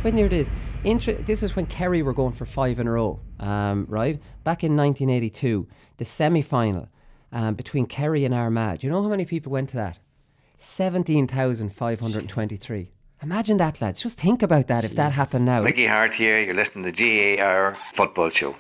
When you're this, this is when Kerry were going for 5 in a row, right? Back in 1982, the semi-final between Kerry and Armagh. Do you know how many people went to that? 17,523. Imagine that, lads. Just think about that. If that happened now. Mickey Hart here. You're listening to the GAA Hour football show.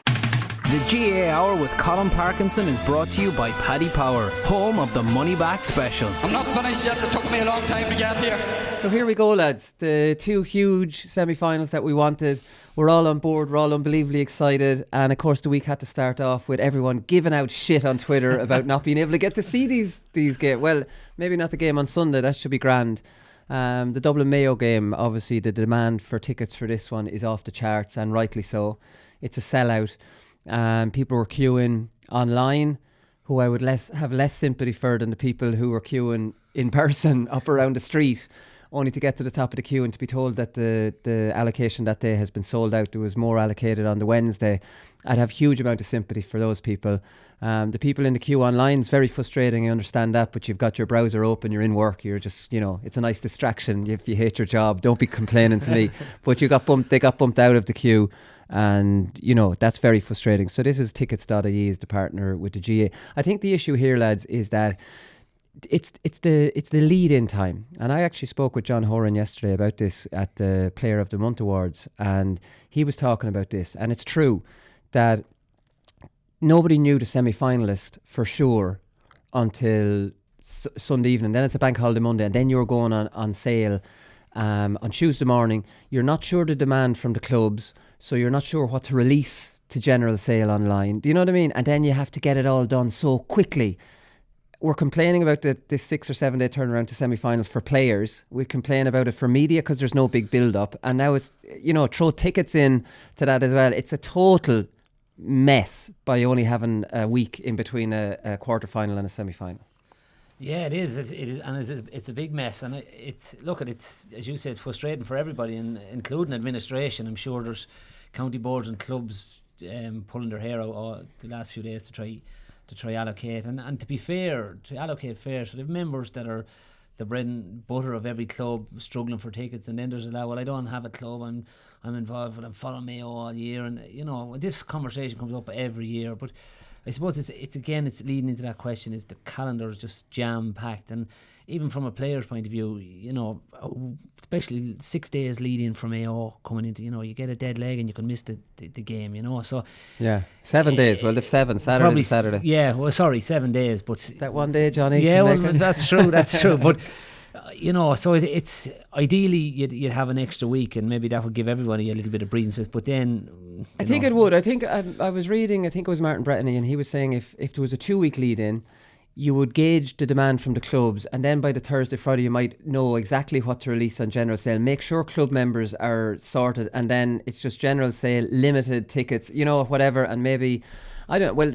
The GAA Hour with Colm Parkinson is brought to you by Paddy Power, home of the Money Back Special. I'm not finished yet. It took me a long time to get here. So here we go, lads. The 2 huge semi-finals that we wanted. We're all on board. We're all unbelievably excited. And of course, the week had to start off with everyone giving out shit on Twitter about not being able to get to see these games. Well, maybe not the game on Sunday. That should be grand. The Dublin Mayo game, obviously, the demand for tickets for this one is off the charts, and rightly so. It's a sellout. People were queuing online, who I would have less sympathy for than the people who were queuing in person up around the street, only to get to the top of the queue and to be told that the allocation that day has been sold out. There was more allocated on the Wednesday. I'd have huge amount of sympathy for those people. The people in the queue online, it's very frustrating, I understand that, but you've got your browser open, you're in work, you're just, it's a nice distraction. If you hate your job, don't be complaining to me. But they got bumped out of the queue. And that's very frustrating. So this is tickets.ie is the partner with the GA. I think the issue here, lads, is that it's the lead-in time. And I actually spoke with John Horan yesterday about this at the Player of the Month Awards, and he was talking about this. And it's true that nobody knew the semi-finalist for sure until Sunday evening. Then it's a bank holiday Monday, and then you're going on sale on Tuesday morning. You're not sure the demand from the clubs, so you're not sure what to release to general sale online. Do you know what I mean? And then you have to get it all done so quickly. We're complaining about this 6 or 7 day turnaround to semi-finals for players. We complain about it for media because there's no big build-up. And now it's, throw tickets in to that as well. It's a total mess by only having a week in between a quarter-final and a semi-final. Yeah, it is. It is, and it's a big mess. And it's as you say, it's frustrating for everybody, including administration. I'm sure there's county boards and clubs pulling their hair out the last few days to try allocate. And to be fair, to allocate fair, so they have members that are the bread and butter of every club struggling for tickets, and then there's I don't have a club. I'm involved, and I'm following Mayo all year, and this conversation comes up every year, but. I suppose it's leading into that question, is the calendar is just jam-packed, and even from a player's point of view, especially 6 days leading from AO coming into, you get a dead leg and you can miss the game, so... Yeah, 7 days, well, if 7, Saturday to Saturday. Yeah, well, sorry, 7 days, but... That one day, Johnny. Yeah, well, that's true, but... so it's ideally you'd have an extra week, and maybe that would give everybody a little bit of breathing space. But then I think it would. I think I was reading. I think it was Martin Brettany, and he was saying if there was a 2 week lead in, you would gauge the demand from the clubs, and then by the Thursday, Friday, you might know exactly what to release on general sale. Make sure club members are sorted, and then it's just general sale, limited tickets, whatever. And maybe well,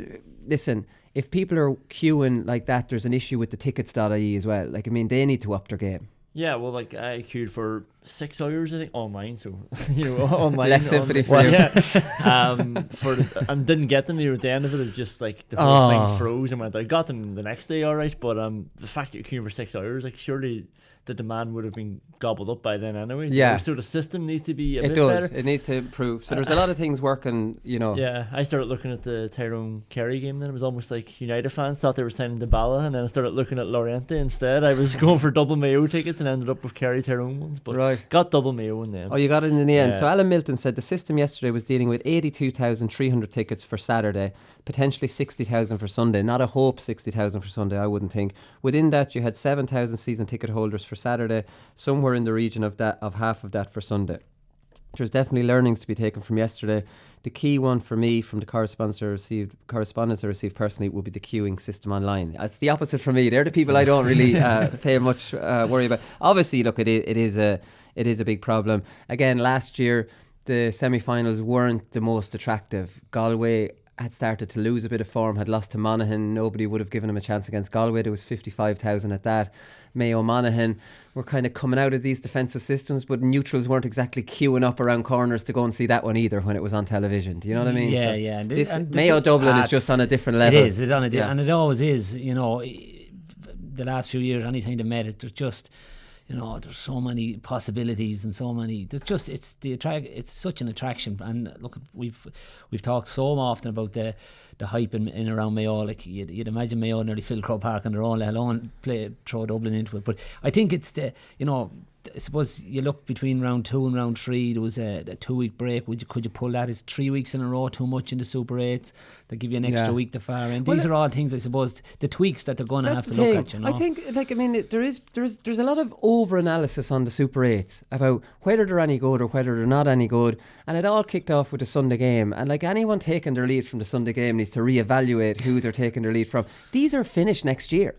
listen. If people are queuing like that, there's an issue with the tickets.ie as well. They need to up their game. Yeah, well, I queued for 6 hours, I think, online. So, online. Less sympathy for you. Yeah. And didn't get them near the end of it. It just the whole thing froze and went. I got them the next day, all right. But the fact that you're queuing for 6 hours, surely the demand would have been gobbled up by then anyway. Yeah. So the system needs to be a bit better. It needs to improve. So there's a lot of things working, Yeah, I started looking at the Tyrone Kerry game then. It was almost like United fans thought they were signing Dybala, and then I started looking at Lorente instead. I was going for double Mayo tickets and ended up with Kerry Tyrone ones. But got double Mayo in the end. Oh, you got it in the end. So Alan Milton said the system yesterday was dealing with 82,300 tickets for Saturday, potentially 60,000 for Sunday. Not a hope 60,000 for Sunday, I wouldn't think. Within that, you had 7,000 season ticket holders for Saturday, somewhere in the region of half of that for Sunday. There's definitely learnings to be taken from yesterday. The key one for me from the correspondence I received personally would be the queuing system online. It's the opposite for me. They're the people I don't really pay much worry about. Obviously, look, it is a big problem. Again, last year the semi-finals weren't the most attractive. Galway had started to lose a bit of form, had lost to Monaghan. Nobody would have given him a chance against Galway. There was 55,000 at that. Mayo, Monaghan were kind of coming out of these defensive systems, but neutrals weren't exactly queuing up around corners to go and see that one either when it was on television. Do you know what I mean? Yeah, so Mayo Dublin is just on a different level. It is. It's and it always is. The last few years, anytime they met, it was just... you know, there's so many possibilities and so many. There's just it's such an attraction. And look, we've talked so often about the hype in and around Mayo. Like you'd imagine Mayo nearly fill Croke Park on their own, let alone throw Dublin into it. But I think it's I suppose you look between round 2 and round 3, there was a 2-week break. Could you pull that? Is 3 weeks in a row too much in the Super 8s? They give you an extra week to far end. These are all things, I suppose, the tweaks that they're going to have to look at. You know? I think, there's a lot of over-analysis on the Super 8s about whether they're any good or whether they're not any good. And it all kicked off with the Sunday game. And like anyone taking their lead from the Sunday game needs to reevaluate who they're taking their lead from. These are finished next year.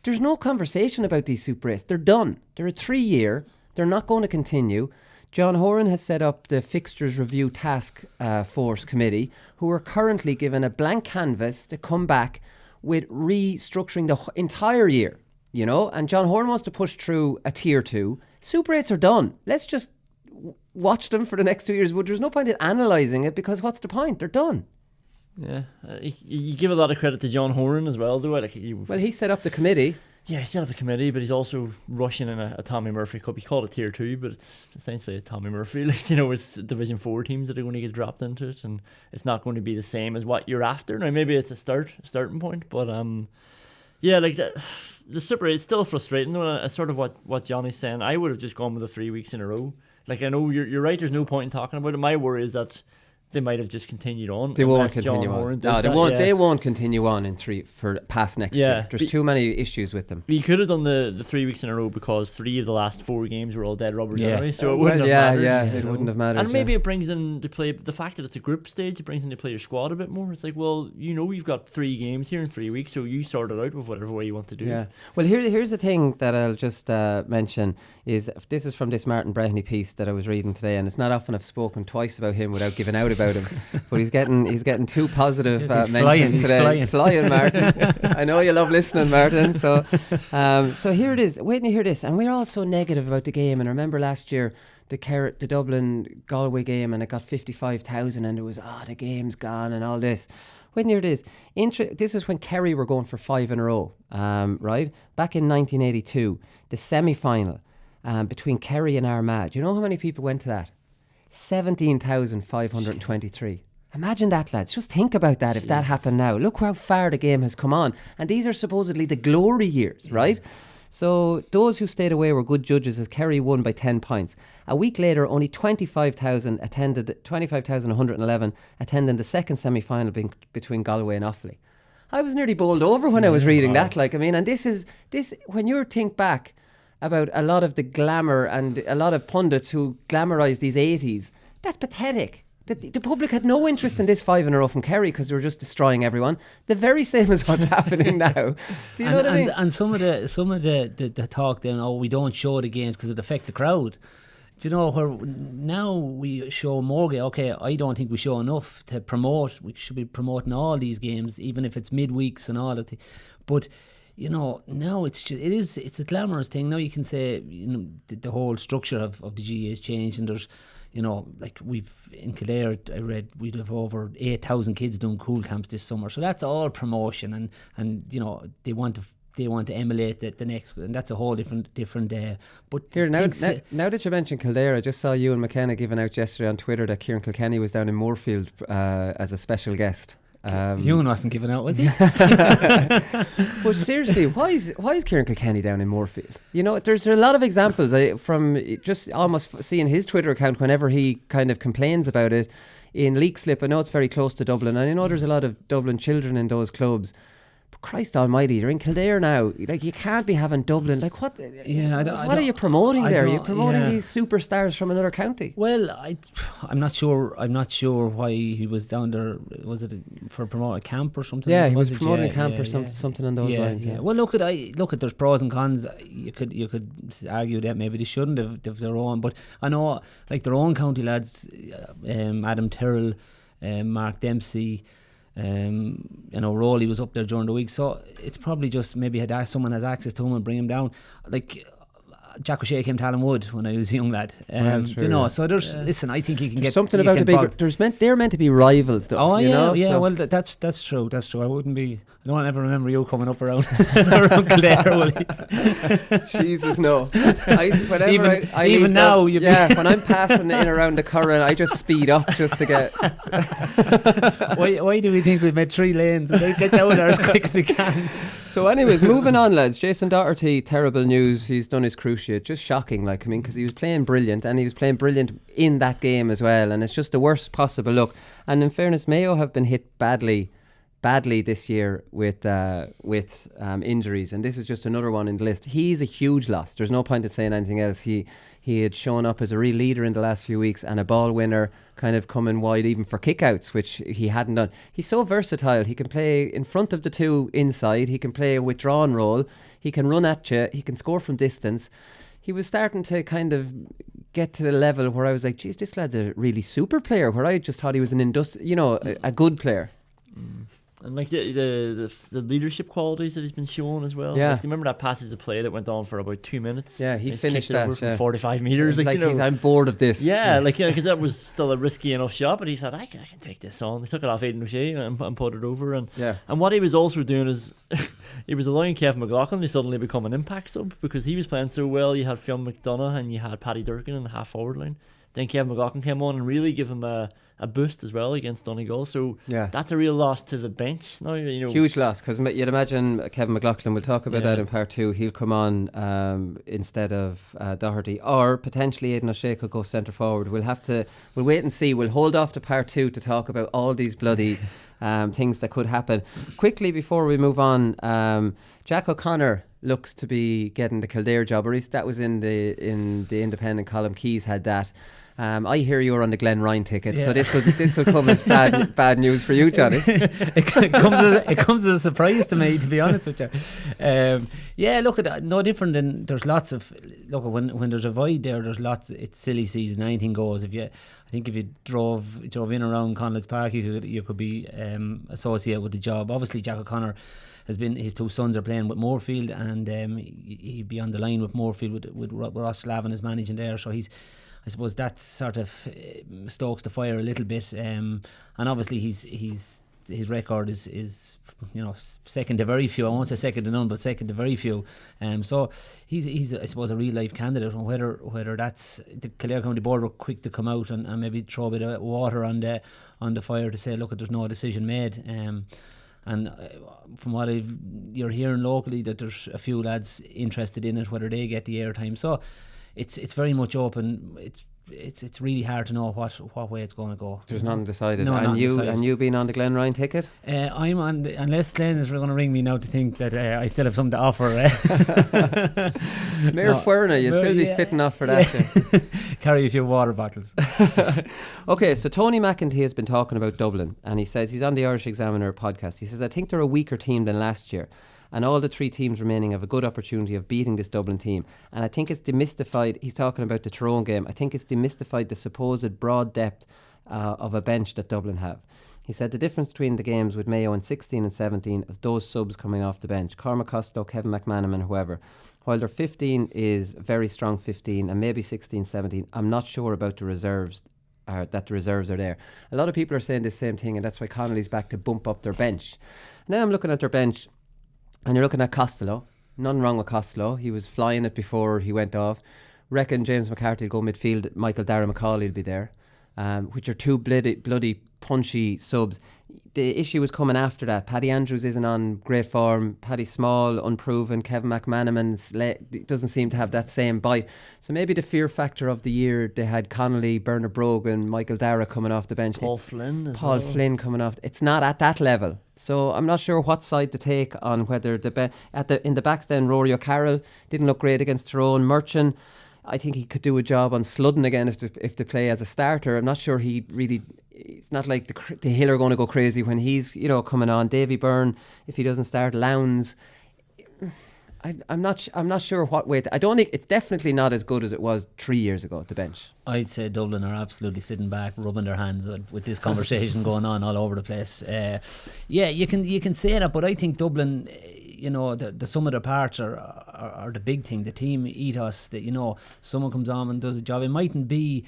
There's no conversation about these Super 8s. They're done. They're a 3-year. They're not going to continue. John Horan has set up the Fixtures Review Task Force Committee, who are currently given a blank canvas to come back with restructuring the entire year, you know. And John Horan wants to push through a Tier 2. Super 8s are done. Let's just watch them for the next 2 years. But there's no point in analysing it, because what's the point? They're done. Yeah, you give a lot of credit to John Horan as well, do I? Well, he set up the committee. Yeah, he set up a committee, but he's also rushing in a Tommy Murphy Cup. He called it Tier 2, but it's essentially a Tommy Murphy. Like, you know, it's Division 4 teams that are going to get dropped into it, and it's not going to be the same as what you're after. Now, maybe it's a starting point, but yeah, like the Super 8 is still frustrating, though. Sort of what Johnny's saying. I would have just gone with the 3 weeks in a row. Like, I know you're right, there's no point in talking about it. My worry is that they might have just continued on. They won't continue on. No, they won't. Yeah. They won't continue on in 3 for past next year. There's too many issues with them. We could have done the 3 weeks in a row because 3 of the last 4 games were all dead rubbers anyway, so it wouldn't have mattered. Yeah, it wouldn't have mattered. And maybe it brings in to play the fact that it's a group stage. It brings in to play your squad a bit more. It's like, well, you know, you've got 3 games here in 3 weeks, so you sort it out with whatever way you want to do. Yeah. Well, here's the thing that I'll just mention is this is from this Martin Breheny piece that I was reading today, and it's not often I've spoken twice about him without giving out about him. But he's getting 2 positive mentions today. He's flying, Martin. I know you love listening, Martin. So here it is. Wait till you hear this. And we're all so negative about the game. And I remember last year the Dublin Galway game, and it got 55,000, and it was the game's gone and all this. Wait till you hear this. This is when Kerry were going for 5 in a row. Right back in 1982, the semi-final between Kerry and Armagh. Do you know how many people went to that? 17,523. Imagine that, lads. Just think about that. If that happened now. Look how far the game has come on. And these are supposedly the glory years, right? So those who stayed away were good judges, as Kerry won by 10 points. A week later, only 25,111 attending the second semi-final between Galway and Offaly. I was nearly bowled over when I was reading that. Like, I mean, and this when you think back about a lot of the glamour and a lot of pundits who glamorised these 80s, that's pathetic. The public had no interest in this 5 in a row from Kerry because they were just destroying everyone. The very same as what's happening now. Do you know what I mean? And some of the talk then, we don't show the games because it affect the crowd. Do you know, where now we show more games? Okay, I don't think we show enough to promote. We should be promoting all these games, even if it's midweeks and all that. But you know, now it's a glamorous thing. Now you can say, you know, the whole structure of the GAA has changed, and there's, you know, like in Kildare, I read we'd have over 8,000 kids doing cool camps this summer. So that's all promotion, and you know, they want to emulate the next, and that's a whole different. But here now that you mentioned Kildare, I just saw Ewan McKenna giving out yesterday on Twitter that Kieran Kilkenny was down in Moorfield as a special guest. Ewan wasn't giving out, was he? But seriously, why is Kieran Kilkenny down in Moorfield? You know, there's a lot of examples from just almost seeing his Twitter account whenever he kind of complains about it. In Leakslip, I know it's very close to Dublin, and I know there's a lot of Dublin children in those clubs. But Christ almighty, you're in Kildare now. Like, you can't be having Dublin. Like, what? Yeah, what are you promoting there? Are you promoting these superstars from another county? Well, I'm not sure. I'm not sure why he was down there. Was it for promoting a camp or something? Yeah, he was promoting a camp or something on those lines. Yeah. Well, look at there's pros and cons. You could argue that maybe they shouldn't have their own, but I know, like, their own county lads, Adam Tyrrell, Mark Dempsey. You know, Rowley was up there during the week, so it's probably just maybe someone has access to him and bring him down. Like, Jack O'Shea came to Alan Wood when I was a young lad. True, you know, yeah. so there's listen. I think he can There's get something he about can the big. They're meant to be rivals, though. Oh you yeah, know? yeah. So- Well, that's true. That's true. I wouldn't be. I don't ever remember you coming up around around Clare, will you? Jesus, no. Whenever I even leave now, that, you'd be- yeah. When I'm passing in around the current, I just speed up just to get. Why do we think we've made 3 lanes? And get down there as quick as we can. So, anyways, moving on, lads. Jason Doherty, terrible news. He's done his cruciate. Just shocking, like, I mean, because he was playing brilliant, and he was playing brilliant in that game as well. And it's just the worst possible look. And in fairness, Mayo have been hit badly this year with injuries, and this is just another one in the list. He's a huge loss. There's no point in saying anything else. He had shown up as a real leader in the last few weeks and a ball winner, kind of coming wide even for kickouts, which he hadn't done. He's so versatile. He can play in front of the two inside. He can play a withdrawn role. He can run at you. He can score from distance. He was starting to kind of get to the level where I was like, geez, this lad's a really super player, where I just thought he was an a good player. And like the leadership qualities that he's been shown as well. Yeah. Like, do you remember that passage of play that went on for about 2 minutes? Yeah, he He's finished kicked it over that, from yeah. 45 meters. Like you know, I'm bored of this. yeah, because that was still a risky enough shot, but he thought, I can take this on. He took it off Aidan O'Shea and put it over. And what he was also doing is he was allowing Kevin McLaughlin to suddenly become an impact sub, because he was playing so well. You had Fionn McDonough and you had Paddy Durkin in the half forward line. Then Kevin McLaughlin came on and really gave him a boost as well against Donegal. So that's a real loss to the bench now. You know, huge loss, because you'd imagine Kevin McLaughlin, we'll talk about that in part 2, he'll come on instead of Doherty, or potentially Aidan O'Shea could go centre forward. We'll wait and see. We'll hold off to part 2 to talk about all these bloody things that could happen. Quickly before we move on, Jack O'Connor looks to be getting the Kildare job, or at least that was in the Independent column. Keys had that. I hear you're on the Glen Ryan ticket, so this will come as bad news for you, Johnny. it comes as a surprise to me, to be honest with you. Look, no different than there's lots of when there's a void there. There's lots. It's silly season. Anything goes. If you drove in around Conleth's Park, you could be associated with the job. Obviously, Jack O'Connor his 2 sons are playing with Moorfield, and he'd be on the line with Moorfield with Ross Slavin as managing there. So I suppose that sort of stokes the fire a little bit, and obviously his record is second to very few. I won't say second to none, but second to very few. So he's I suppose a real life candidate. And whether that's the Kildare County Board were quick to come out and maybe throw a bit of water on the fire to say, look, there's no decision made. And from what you're hearing locally, that there's a few lads interested in it, whether they get the airtime. So it's very much open. It's really hard to know what way it's going to go. There's nothing decided. No, and you decided. And you being on the Glen Ryan ticket? I'm on unless Glenn is going to ring me now to think that I still have something to offer. Mayor Fuerna, you'd still be fitting off for that. Yeah. Carry a few water bottles. Okay, so Tony McEntee has been talking about Dublin, and he says he's on the Irish Examiner podcast. He says, I think they're a weaker team than last year, and all the 3 teams remaining have a good opportunity of beating this Dublin team. And I think it's demystified, he's talking about the Tyrone game, I think it's demystified the supposed broad depth of a bench that Dublin have. He said the difference between the games with Mayo in 16 and 17 is those subs coming off the bench, Cormac Costello, Kevin McManaman, whoever. While their 15 is very strong 15 and maybe 16, 17, I'm not sure about the reserves, that the reserves are there. A lot of people are saying the same thing, and that's why Connolly's back to bump up their bench. And then I'm looking at their bench, and you're looking at Costello. Nothing wrong with Costello. He was flying it before he went off. Reckon James McCarthy will go midfield. Michael Dara McCauley will be there, which are 2 bloody punchy subs. The issue was coming after that. Paddy Andrews isn't on great form. Paddy Small, unproven. Kevin McManaman doesn't seem to have that same bite. So maybe the fear factor of the year, they had Connolly, Bernard Brogan, Michael Dara coming off the bench. Paul Flynn Flynn coming off. It's not at that level. So I'm not sure what side to take on whether in the backs then Rory O'Carroll didn't look great against Tyrone. Murchan, I think he could do a job on Sludden again if they play as a starter. I'm not sure he really. It's not like the Hill are going to go crazy when he's coming on. Davy Byrne, if he doesn't start. Lowndes, I'm not sure what way. I don't think it's definitely not as good as it was 3 years ago at the bench. I'd say Dublin are absolutely sitting back, rubbing their hands with this conversation going on all over the place. You can say that, but I think Dublin, the sum of the parts are the big thing. The team ethos, that someone comes on and does a job. It mightn't be,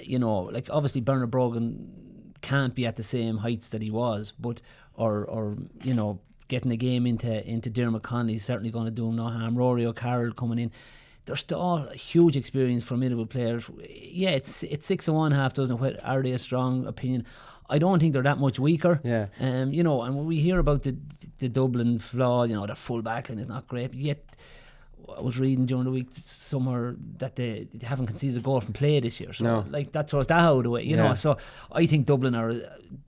like obviously Bernard Brogan can't be at the same heights that he was, but or getting the game into Dermot Connolly's certainly going to do him no harm. Rory O'Carroll coming in. They're still a huge experience, formidable players. Yeah, it's 6-1, half dozen. Are they a strong opinion? I don't think they're that much weaker. Yeah. And when we hear about the Dublin flaw, the full back line is not great. Yet I was reading during the week somewhere that they haven't conceded a goal from play this year. So that throws that out of the way, you know. So I think Dublin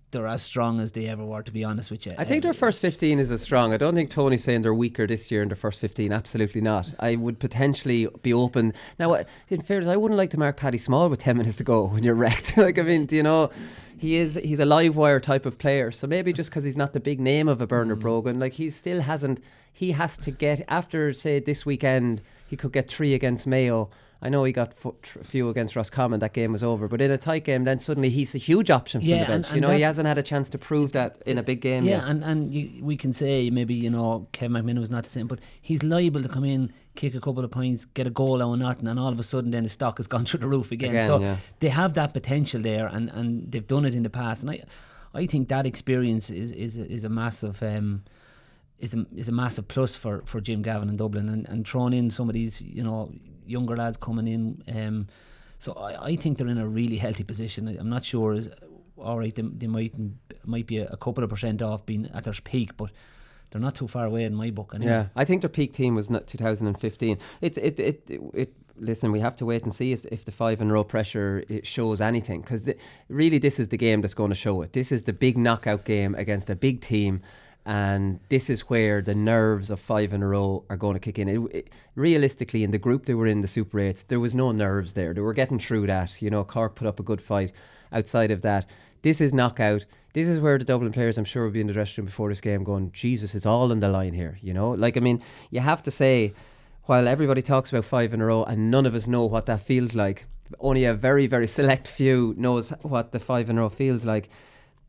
they're as strong as they ever were, to be honest with you. I think their first 15 is as strong. I don't think Tony's saying they're weaker this year in their first 15. Absolutely not. I would potentially be open. Now, in fairness, I wouldn't like to mark Paddy Small with 10 minutes to go when you're wrecked. He's a live wire type of player. So maybe just because he's not the big name of a Bernard Brogan, he has to get, after, say, this weekend, he could get 3 against Mayo. I know he got a few against Roscommon, that game was over, but in a tight game then suddenly he's a huge option from the bench. And he hasn't had a chance to prove that in a big game yet. We can say maybe Kevin McMillan was not the same, but he's liable to come in, kick a couple of points, get a goal out of nothing, and all of a sudden then the stock has gone through the roof again. They have that potential there, and they've done it in the past, and I think that experience is a massive is a massive plus for Jim Gavin in Dublin, and throwing in some of these younger lads coming in. So I think they're in a really healthy position. I'm not sure. All right, they might be a couple of % off being at their peak, but they're not too far away in my book. Anyway. Yeah, I think their peak team was 2015. Listen, we have to wait and see if the 5-in-a-row pressure it shows anything, because really this is the game that's going to show it. This is the big knockout game against a big team. And this is where the nerves of 5 in a row are going to kick in. Realistically, in the group they were in, the Super 8s, there was no nerves there. They were getting through that. Cork put up a good fight. Outside of that, this is knockout. This is where the Dublin players, I'm sure, will be in the dressing room before this game going, Jesus, it's all on the line here. You have to say, while everybody talks about 5 in a row and none of us know what that feels like, only a very, very select few knows what the 5 in a row feels like.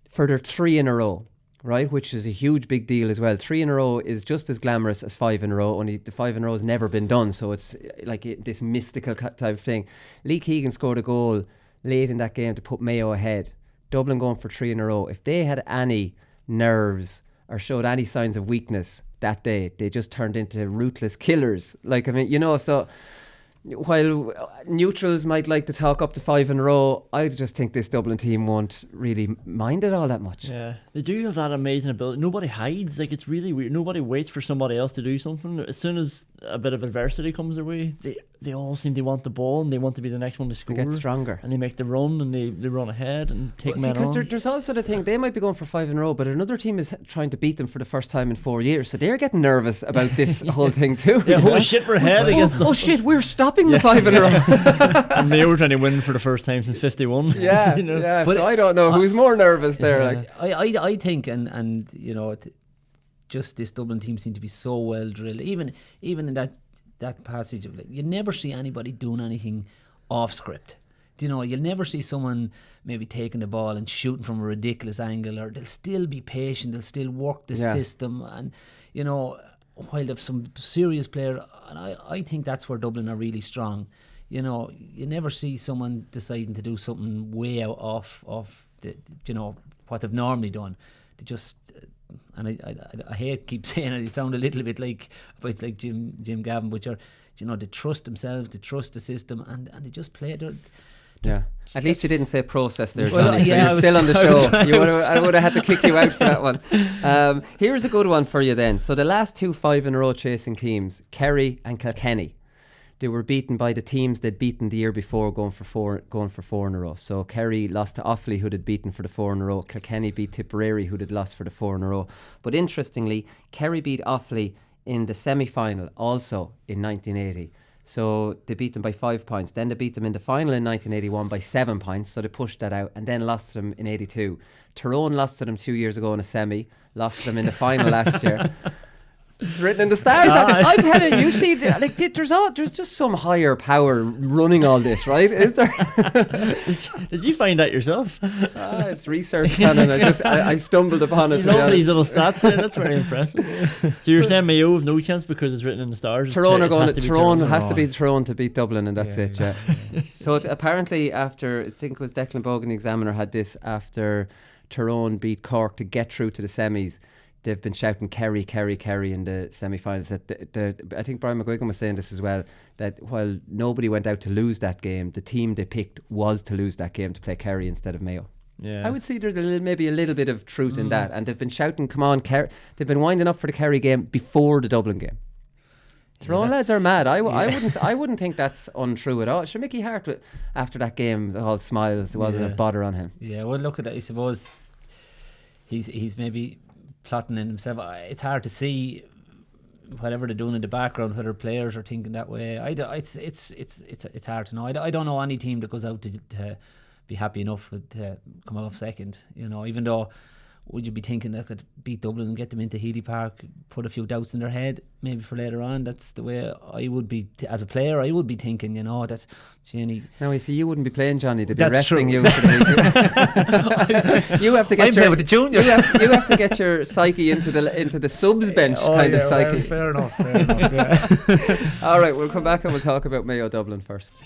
For their 3 in a row, right, which is a huge big deal as well. 3 in a row is just as glamorous as 5 in a row, only the 5 in a row has never been done, so it's like this mystical type of thing. Lee Keegan scored a goal late in that game to put Mayo ahead. Dublin going for 3 in a row. If they had any nerves or showed any signs of weakness that day, they just turned into ruthless killers. So while neutrals might like to talk up to 5 in a row, I just think this Dublin team won't really mind it all that much. Yeah, they do have that amazing ability. Nobody hides. It's really weird. Nobody waits for somebody else to do something. As soon as a bit of adversity comes their way, they all seem to want the ball and they want to be the next one to score. They get stronger. And they make the run and they run ahead and take men on. Because there's also the thing, they might be going for 5 in a row, but another team is trying to beat them for the first time in 4 years. So they're getting nervous about this whole thing too. Yeah, holy shit, we're ahead against them. Oh shit, we're stopping the 5 in a row. And they were trying to win for the first time since 51. Yeah, but so I don't know who's more nervous there. I think, and just this Dublin team seem to be so well drilled. Even in that passage of you never see anybody doing anything off script. You'll never see someone maybe taking the ball and shooting from a ridiculous angle, or they'll still be patient, they'll still work the system, and while they've some serious player, and I think that's where Dublin are really strong. You never see someone deciding to do something way out of the, what they've normally done. They just, and I hate keep saying it. It sound a little bit like Jim Gavin, but they trust themselves, they trust the system, and they just play it. Yeah. At least you didn't say process there, Johnny. So you're still on the show. I would have had to kick you out for that one. Here's a good one for you then. So the last 2 5 in a row chasing teams, Kerry and Kilkenny, they were beaten by the teams they'd beaten the year before, going for 4 in a row. So Kerry lost to Offaly, who'd beaten for the 4 in a row. Kilkenny beat Tipperary, who'd lost for the 4 in a row. But interestingly, Kerry beat Offaly in the semi-final also in 1980. So they beat them by 5 points. Then they beat them in the final in 1981 by 7 points. So they pushed that out and then lost to them in 82. Tyrone lost to them 2 years ago in a semi. Lost to them in the final last year. It's written in the stars. I'm telling you, see, like there's just some higher power running all this, right? Is there? Did you find that yourself? It's research, Conan. I stumbled upon it. You love these little stats there. That's very impressive. So you're saying Mayo have no chance because it's written in the stars? Tyrone are going. Tyrone has to beat Tyrone to beat Dublin, and that's it. Yeah. So apparently, after I think it was Declan Bogan, the Examiner, had this after Tyrone beat Cork to get through to the semis. They've been shouting Kerry, Kerry, Kerry in the semi-finals. That I think Brian McGuigan was saying this as well, that while nobody went out to lose that game, the team they picked was to lose that game to play Kerry instead of Mayo. Yeah. I would see there's maybe a little bit of truth in that, and they've been shouting, "Come on, Kerry!" They've been winding up for the Kerry game before the Dublin game. Tyrone lads are mad. I wouldn't think that's untrue at all. Sure, Mickey Hart after that game, all smiles. There wasn't a bother on him. Yeah, well, look at that. I suppose he's maybe plotting in himself. It's hard to see whatever they're doing in the background, whether players are thinking that way. It's hard to know. I don't know any team that goes out to be happy enough with come off second. You know, even though would you be thinking they could beat Dublin and get them into Healy Park, put a few doubts in their head maybe for later on. That's the way I would be as a player. I would be thinking, you know, that Jenny. Now you see, you wouldn't be playing, Johnny. They'd be That's resting true. you. For the week. You have to get with the juniors. You have to get your psyche into the subs bench kind of psyche. Fair enough. Yeah. All right, we'll come back and we'll talk about Mayo Dublin first.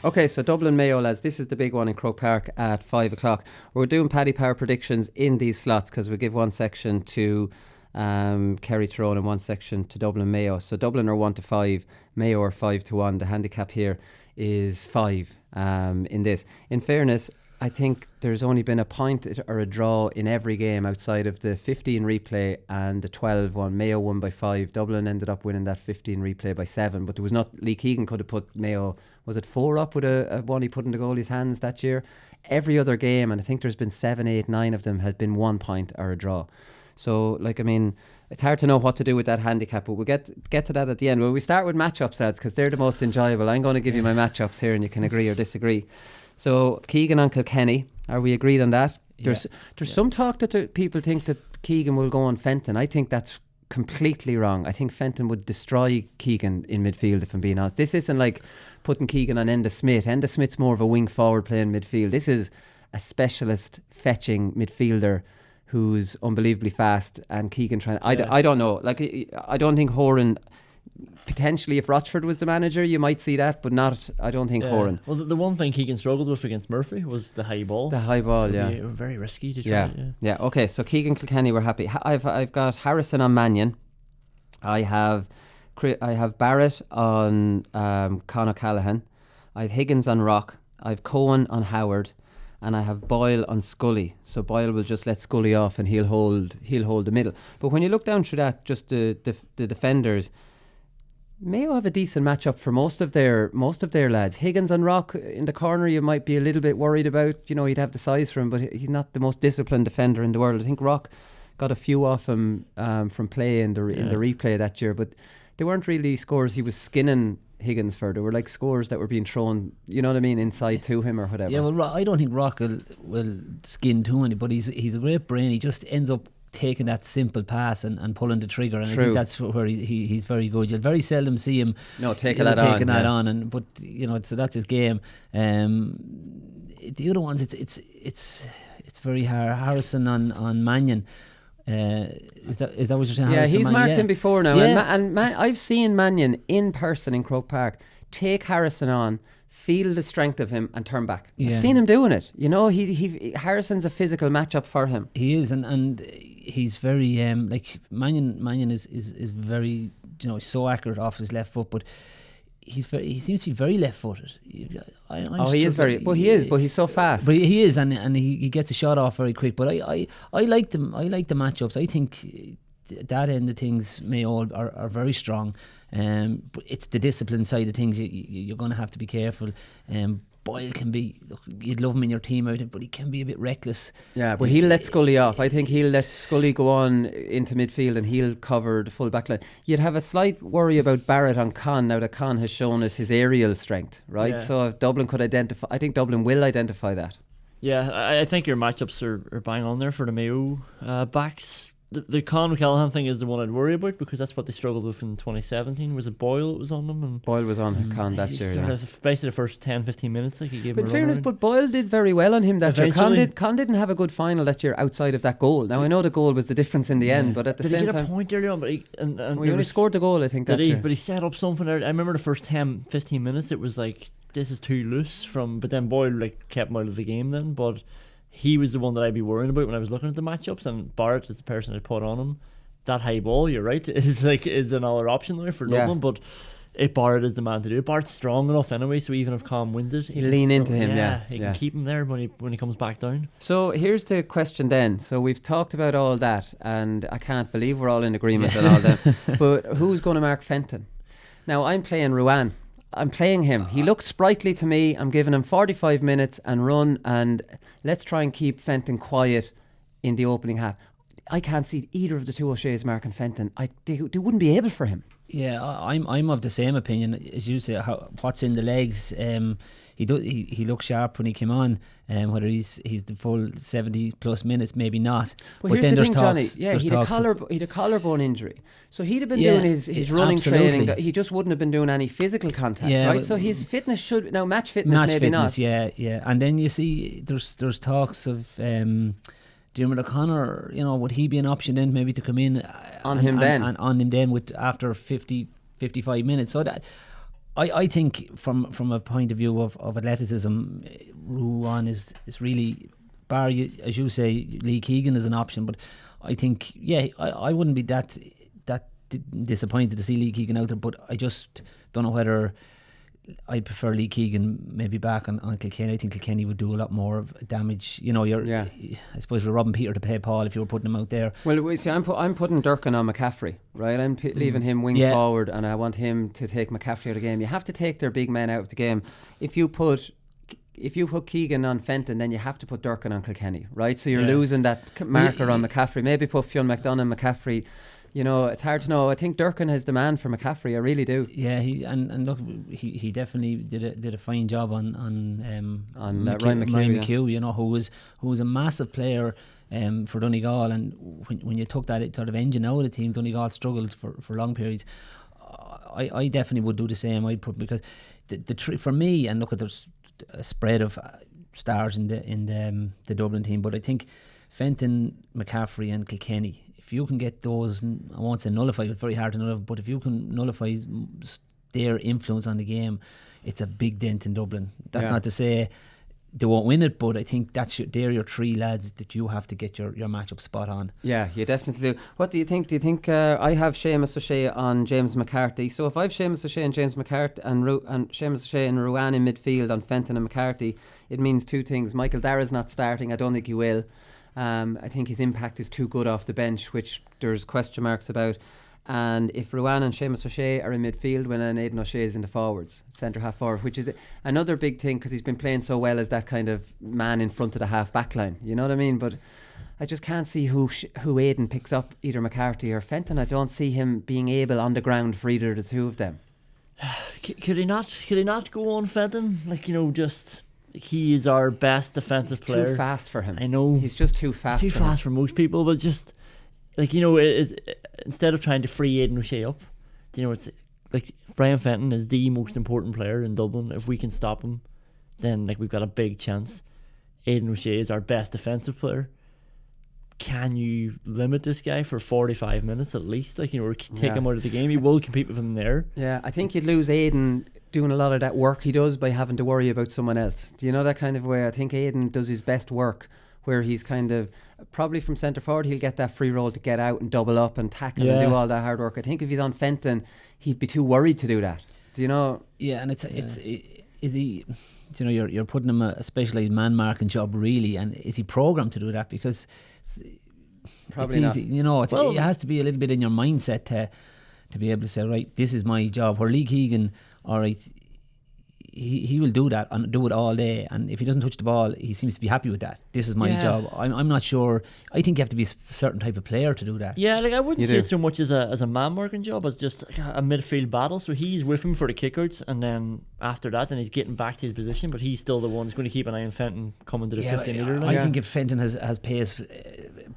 Okay, so Dublin Mayo, lads, this is the big one in Croke Park at 5 o'clock. We're doing Paddy Power predictions in these slots because we give one section to Kerry Tyrone and one section to Dublin Mayo. So Dublin are 1-5, Mayo are 5-1. The handicap here is 5 in this. In fairness, I think there's only been a point or a draw in every game outside of the 15 replay and the 12 one. Mayo won by 5. Dublin ended up winning that 15 replay by 7. But there was not. Lee Keegan could have put Mayo, was it 4 up with a one he put in the goalie's hands that year? Every other game, and I think there's been 7, 8, 9 of them, has been 1 point or a draw. So, like, I mean, it's hard to know what to do with that handicap, but we'll get to that at the end. Well, we start with matchups, lads, because they're the most enjoyable. I'm going to give you my matchups here and you can agree or disagree. So Keegan on Kilkenny, are we agreed on that? There's some talk that people think that Keegan will go on Fenton. I think that's completely wrong. I think Fenton would destroy Keegan in midfield, if I'm being honest. This isn't like putting Keegan on Enda Smith. Enda Smith's more of a wing forward playing midfield. This is a specialist fetching midfielder who's unbelievably fast, and Keegan trying. I don't know. Like, I don't think Horan. Potentially, if Rochford was the manager, you might see that, but not. I don't think Horan. Well, the one thing Keegan struggled with against Murphy was the high ball. The high ball, so they were very risky to try. Yeah. Okay, so Keegan Kilkenny, we're happy. I've got Harrison on Mannion. I have Barrett on Con O'Callaghan. I have Higgins on Rock. I have Cohen on Howard, and I have Boyle on Scully. So Boyle will just let Scully off, and he'll hold the middle. But when you look down through that, just the defenders. Mayo have a decent matchup for most of their lads. Higgins and Rock in the corner, you might be a little bit worried about. You know, he'd have the size for him, but he's not the most disciplined defender in the world. I think Rock got a few off him from play in the replay that year, but they weren't really scores he was skinning Higgins for. They were like scores that were being thrown, you know what I mean, inside to him or whatever. Yeah, well, I don't think Rock will skin too many, but he's a great brain. He just ends up taking that simple pass and pulling the trigger, and True. I think that's where he's very good. You'll very seldom see him taking that on, but you know, so that's his game. The other ones, it's very hard. Harrison on Mannion. Is that what you're saying? Yeah, Harrison he's marked him before now, and I've seen Mannion in person in Croke Park take Harrison on, feel the strength of him and turn back. I've seen him doing it. You know, he Harrison's a physical matchup for him. He is, and he's very like Mannion is very, you know, he's so accurate off his left foot, but he seems to be very left-footed. He is, but he's so fast. But he is, and he gets a shot off very quick. But I like them. I like the matchups. I think that end of things are very strong. But it's the discipline side of things. You're going to have to be careful. Boyle can be, look, you'd love him in your team out, but he can be a bit reckless. Yeah, but he'll let Scully off. I think he'll let Scully go on into midfield and he'll cover the full back line. You'd have a slight worry about Barrett on Con now that Con has shown us his aerial strength, right? So if Dublin could identify, I think Dublin will identify that. Yeah, I think your matchups are bang on there for the Mayo backs. The Conn McCallaghan thing is the one I'd worry about, because that's what they struggled with in 2017. Was it Boyle that was on them? And Boyle was on Conn that year. sort of basically the first 10-15 minutes, like he gave him a But run fairness, around. but Boyle did very well on him that year. Conn didn't have a good final that year outside of that goal. Now I know the goal was the difference in the end, but at the did same he get time, a point early on? But he only scored the goal, I think, that year. But he set up something there. I remember the first 10-15 minutes, it was like, this is too loose but then Boyle like kept him out of the game then. But he was the one that I'd be worrying about when I was looking at the matchups, and Barrett is the person I'd put on him. That high ball, you're right, is another option there for Dublin, but if Barrett is the man to do it, Barrett's strong enough anyway, so even if Colm wins it, he'll lean into him. He can keep him there when he comes back down. So here's the question then. So we've talked about all that, and I can't believe we're all in agreement on all that. But who's going to mark Fenton? Now I'm playing Ruan. I'm playing him. He looks sprightly to me. I'm giving him 45 minutes and run, and let's try and keep Fenton quiet in the opening half. I can't see either of the two O'Shea's marking Fenton. They wouldn't be able for him. Yeah, I'm of the same opinion as you say. What's in the legs? He looked sharp when he came on. Whether he's the full 70 plus minutes, maybe not. But here's then the thing, Johnny. Yeah, he had a collarbone injury, so he'd have been doing his running absolutely. training. He just wouldn't have been doing any physical contact, right? So his fitness should now match fitness, maybe not. Yeah. And then you see, there's talks of Diarmuid O'Connor. Would he be an option then, maybe to come in on him then with after 50-55 minutes? So that. I think from a point of view of athleticism, Ruan is really, bar as you say, Lee Keegan is an option, but I think I wouldn't be that disappointed to see Lee Keegan out there, but I just don't know whether I prefer Lee Keegan maybe back on Kilkenny. I think Kilkenny would do a lot more of damage. I suppose you're robbing Peter to pay Paul if you were putting him out there. Well, see, I'm putting Durkin on McCaffrey, right? I'm leaving him wing forward, and I want him to take McCaffrey out of the game. You have to take their big men out of the game. If you put Keegan on Fenton, then you have to put Durkin on Kilkenny, right? So you're losing that marker on McCaffrey. Maybe put Fionn McDonough and McCaffrey. It's hard to know. I think Durkin has demand for McCaffrey. I really do. Yeah, and look, he definitely did a fine job on Ryan McHugh. Who was a massive player for Donegal, and when you took that sort of engine out of the team, Donegal struggled for long periods. I definitely would do the same. I'd put, because for me, and look, there's a spread of stars in the Dublin team, but I think Fenton, McCaffrey, and Kilkenny. If you can get those, I won't say nullify, it's very hard to nullify, but if you can nullify their influence on the game, it's a big dent in Dublin. That's not to say they won't win it, but I think they're your three lads that you have to get your matchup spot on. Yeah, you definitely do. What do you think? Do you think I have Seamus O'Shea on James McCarthy? So if I've Seamus O'Shea and James McCarthy and Seamus O'Shea and Ruan in midfield on Fenton and McCarthy, it means two things. Michael Darragh's not starting. I don't think he will. I think his impact is too good off the bench, which there's question marks about. And if Ruan and Seamus O'Shea are in midfield, when Aidan O'Shea is in the forwards, centre half forward, which is another big thing, because he's been playing so well as that kind of man in front of the half back line. You know what I mean? But I just can't see who Aidan picks up, either McCarthy or Fenton. I don't see him being able on the ground for either of the two of them. Could he not go on Fenton? He is our best defensive player. Too fast for him. I know. He's just too fast. Too fast for most people, but just instead of trying to free Aidan O'Shea up, it's like Brian Fenton is the most important player in Dublin. If we can stop him, then we've got a big chance. Aidan O'Shea is our best defensive player. Can you limit this guy for 45 minutes at least? Or take him out of the game. You will compete with him there. Yeah, I think you'd lose Aidan doing a lot of that work he does by having to worry about someone else. Do you know that kind of way? I think Aidan does his best work where he's kind of probably from centre forward, he'll get that free roll to get out and double up and tackle and do all that hard work. I think if he's on Fenton, he'd be too worried to do that. Do you know? Yeah, and is he? You're putting him a specialised man marking job really, and is he programmed to do that? Because probably it's easy. Not. It has to be a little bit in your mindset to be able to say, right, this is my job. Where Lee Keegan, all right, he will do that and do it all day. And if he doesn't touch the ball, he seems to be happy with that. This is my job. I'm not sure. I think you have to be a certain type of player to do that. Yeah, like I wouldn't see it so much as a man marking job as just like a midfield battle. So he's with him for the kickouts, and then after that, then he's getting back to his position. But he's still the one who's going to keep an eye on Fenton coming to the 15 metre line. I think if Fenton has pace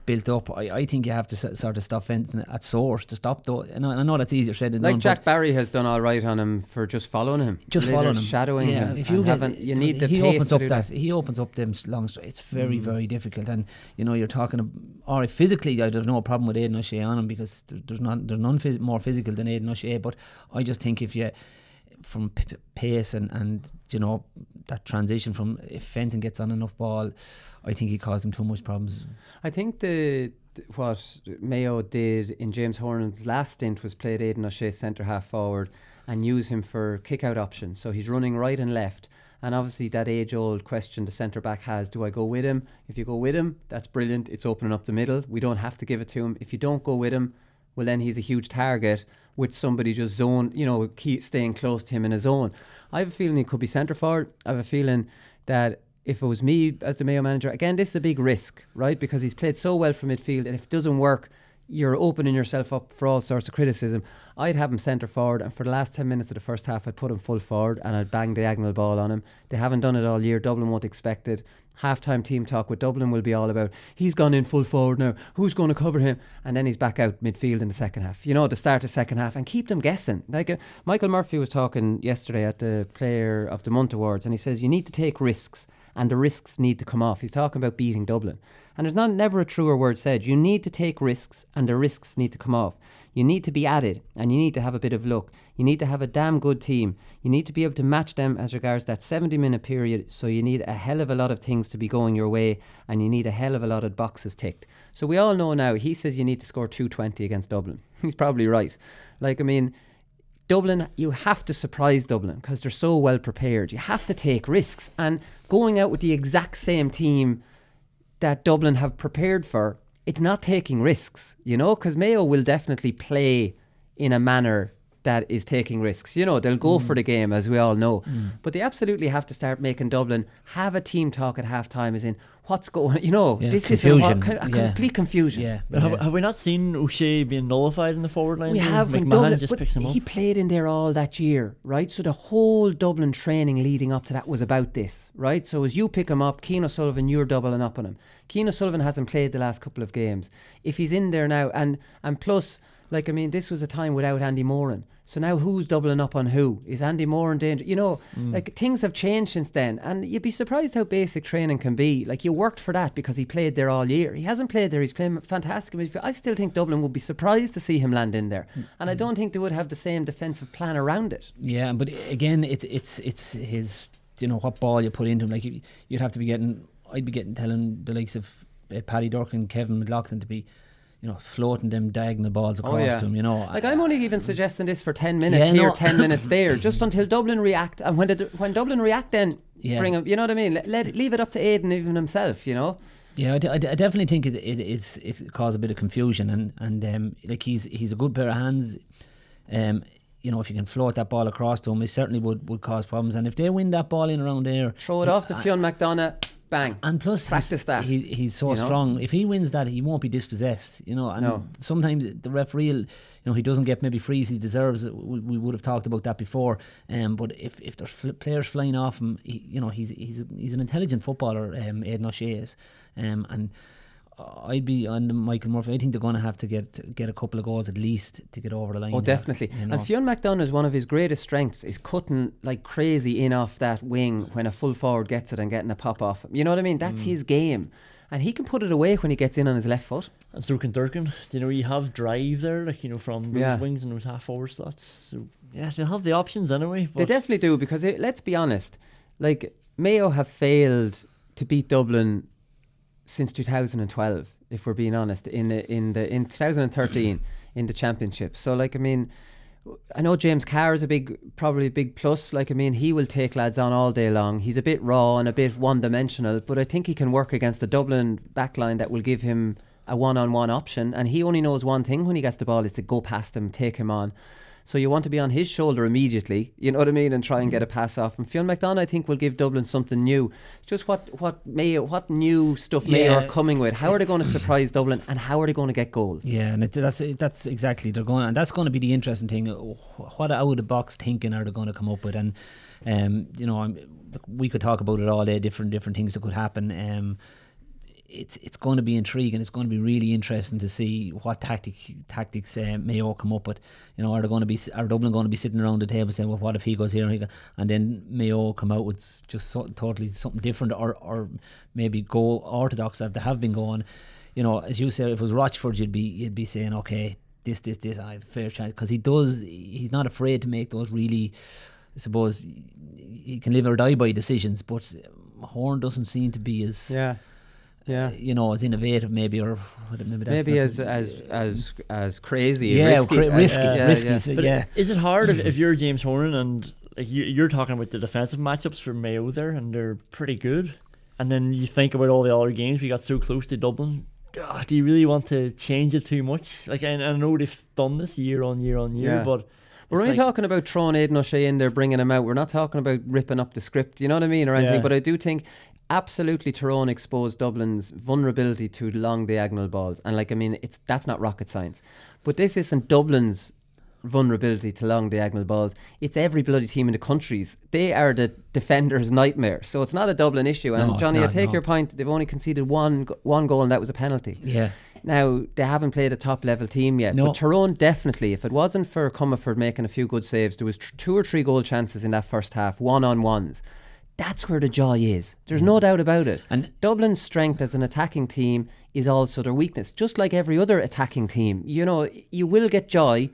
built up, I think you have to sort of stop Fenton at source to stop though. And I know that's easier said than done. Like Jack Barry has done all right on him for just following him, following him, shadowing him. If you you need the he pace opens to up do that. He opens up them long straight. It's very very difficult. And you're talking. Or physically, I'd have no problem with Aidan O'Shea on him because there's none more physical than Aidan O'Shea. But I just think if you from pace and that transition from if Fenton gets on enough ball, I think he caused him too much problems. I think what Mayo did in James Horan's last stint was play Aidan O'Shea centre half forward and use him for kick out options. So he's running right and left. And obviously that age-old question the centre-back has, do I go with him? If you go with him, that's brilliant. It's opening up the middle. We don't have to give it to him. If you don't go with him, well then he's a huge target with somebody just staying close to him in his zone. I have a feeling he could be centre-forward. I have a feeling that if it was me as the Mayo manager, again, this is a big risk, right? Because he's played so well from midfield, and if it doesn't work, you're opening yourself up for all sorts of criticism. I'd have him centre forward, and for the last 10 minutes of the first half I'd put him full forward and I'd bang diagonal ball on him. They haven't done it all year. Dublin won't expect it. Half-time team talk with Dublin will be all about, he's gone in full forward now, who's going to cover him? And then he's back out midfield in the second half, to start the second half and keep them guessing. Like Michael Murphy was talking yesterday at the Player of the Month Awards, and he says you need to take risks and the risks need to come off. He's talking about beating Dublin. And there's never a truer word said. You need to take risks and the risks need to come off. You need to be added and you need to have a bit of luck. You need to have a damn good team. You need to be able to match them as regards that 70-minute period. So you need a hell of a lot of things to be going your way and you need a hell of a lot of boxes ticked. So we all know now, he says you need to score 220 against Dublin. He's probably right. Dublin, you have to surprise Dublin because they're so well prepared. You have to take risks, and going out with the exact same team that Dublin have prepared for, it's not taking risks, because Mayo will definitely play in a manner that is taking risks. They'll go for the game, as we all know. But they absolutely have to start making Dublin have a team talk at half-time as in, what's going on? This confusion. is complete confusion. Yeah. Have we not seen O'Shea being nullified in the forward line? We have when McMahon Dublin, just picks him up. He played in there all that year, right? So the whole Dublin training leading up to that was about this, right? So as you pick him up, Cian O'Sullivan, you're doubling up on him. Cian O'Sullivan hasn't played the last couple of games. If he's in there now, and plus, this was a time without Andy Moran. So now who's doubling up on who? Is Andy Moran danger? Things have changed since then. And you'd be surprised how basic training can be. You worked for that because he played there all year. He hasn't played there. He's playing fantastic. I still think Dublin would be surprised to see him land in there. And I don't think they would have the same defensive plan around it. Yeah, but again, it's his, what ball you put into him. You'd have to be telling the likes of Paddy Durkin and Kevin McLaughlin to be floating them diagonal balls across to him, I'm only even suggesting this for 10 minutes here, 10 minutes there, just until Dublin react. And when Dublin react, then bring him, you know what I mean? Leave it up to Aidan even himself, Yeah, I definitely think it caused a bit of confusion, and he's a good pair of hands. If you can float that ball across to him, it certainly would cause problems. And if they win that ball in around there, throw it off to Fionn McDonough. Bang. And plus, practice that. He's so strong. If he wins that, he won't be dispossessed. And sometimes the referee, he doesn't get maybe frees he deserves. We would have talked about that before. But if there's players flying off him, he's an intelligent footballer. Aidan O'Shea is, and I'd be on Michael Murphy. I think they're going to have to get a couple of goals at least to get over the line. Oh, definitely. And Fionn McDonough is one of his greatest strengths is cutting like crazy in off that wing when a full forward gets it and getting a pop off him. You know what I mean? That's his game. And he can put it away when he gets in on his left foot. And so can Durkin. You have drive there, from those wings and those half forward slots. So they'll have the options anyway. They definitely do, because let's be honest, Mayo have failed to beat Dublin since 2012, if we're being honest, in 2013 in the championship. So I know James Carr is probably a big plus. He will take lads on all day long. He's a bit raw and a bit one-dimensional, but I think he can work against the Dublin backline that will give him a one-on-one option. And he only knows one thing when he gets the ball is to go past him, take him on. So you want to be on his shoulder immediately, you know what I mean, and try and get a pass off. And Fionn McDonough, I think, will give Dublin something new. Just what new stuff Mayo are coming with. How are they going to surprise Dublin, and how are they going to get goals? Yeah, and that's exactly, they're going, and that's going to be the interesting thing. What out of the box thinking are they going to come up with? And you know, we could talk about it all day, different things that could happen. It's going to be intriguing. It's going to be really interesting to see what tactics Mayo come up with. You know, are Dublin going to be sitting around the table saying, well, what if he goes here and then Mayo come out with just totally something different, or maybe go orthodox as they have been going. You know, as you said, if it was Rochford, you'd be saying, okay, this, I have a fair chance, because he's not afraid to make those really, I suppose, he can live or die by decisions, but Horn doesn't seem to be as you know, as innovative maybe, or maybe as crazy, risky. So, but is it hard if you're James Horn and like you're talking about the defensive matchups for Mayo there, and they're pretty good, and then you think about all the other games we got so close to Dublin? Do you really want to change it too much? Like, I know they've done this year on year, but we're only talking about throwing Aidan O'Shea in there, bringing him out. We're not talking about ripping up the script, you know what I mean, or anything. But I do think absolutely Tyrone exposed Dublin's vulnerability to long diagonal balls, and like, I mean, that's not rocket science. But this isn't Dublin's vulnerability to long diagonal balls. It's every bloody team in the country's. They are the defender's nightmare. So it's not a Dublin issue. And Johnny, I take your point. They've only conceded one goal, and that was a penalty. Yeah. Now, they haven't played a top level team yet, but Tyrone definitely, if it wasn't for Comerford making a few good saves, there was 2 or 3 goal chances in that first half, one-on-ones. That's where the joy is. There's no doubt about it. And Dublin's strength as an attacking team is also their weakness, just like every other attacking team. You know, you will get joy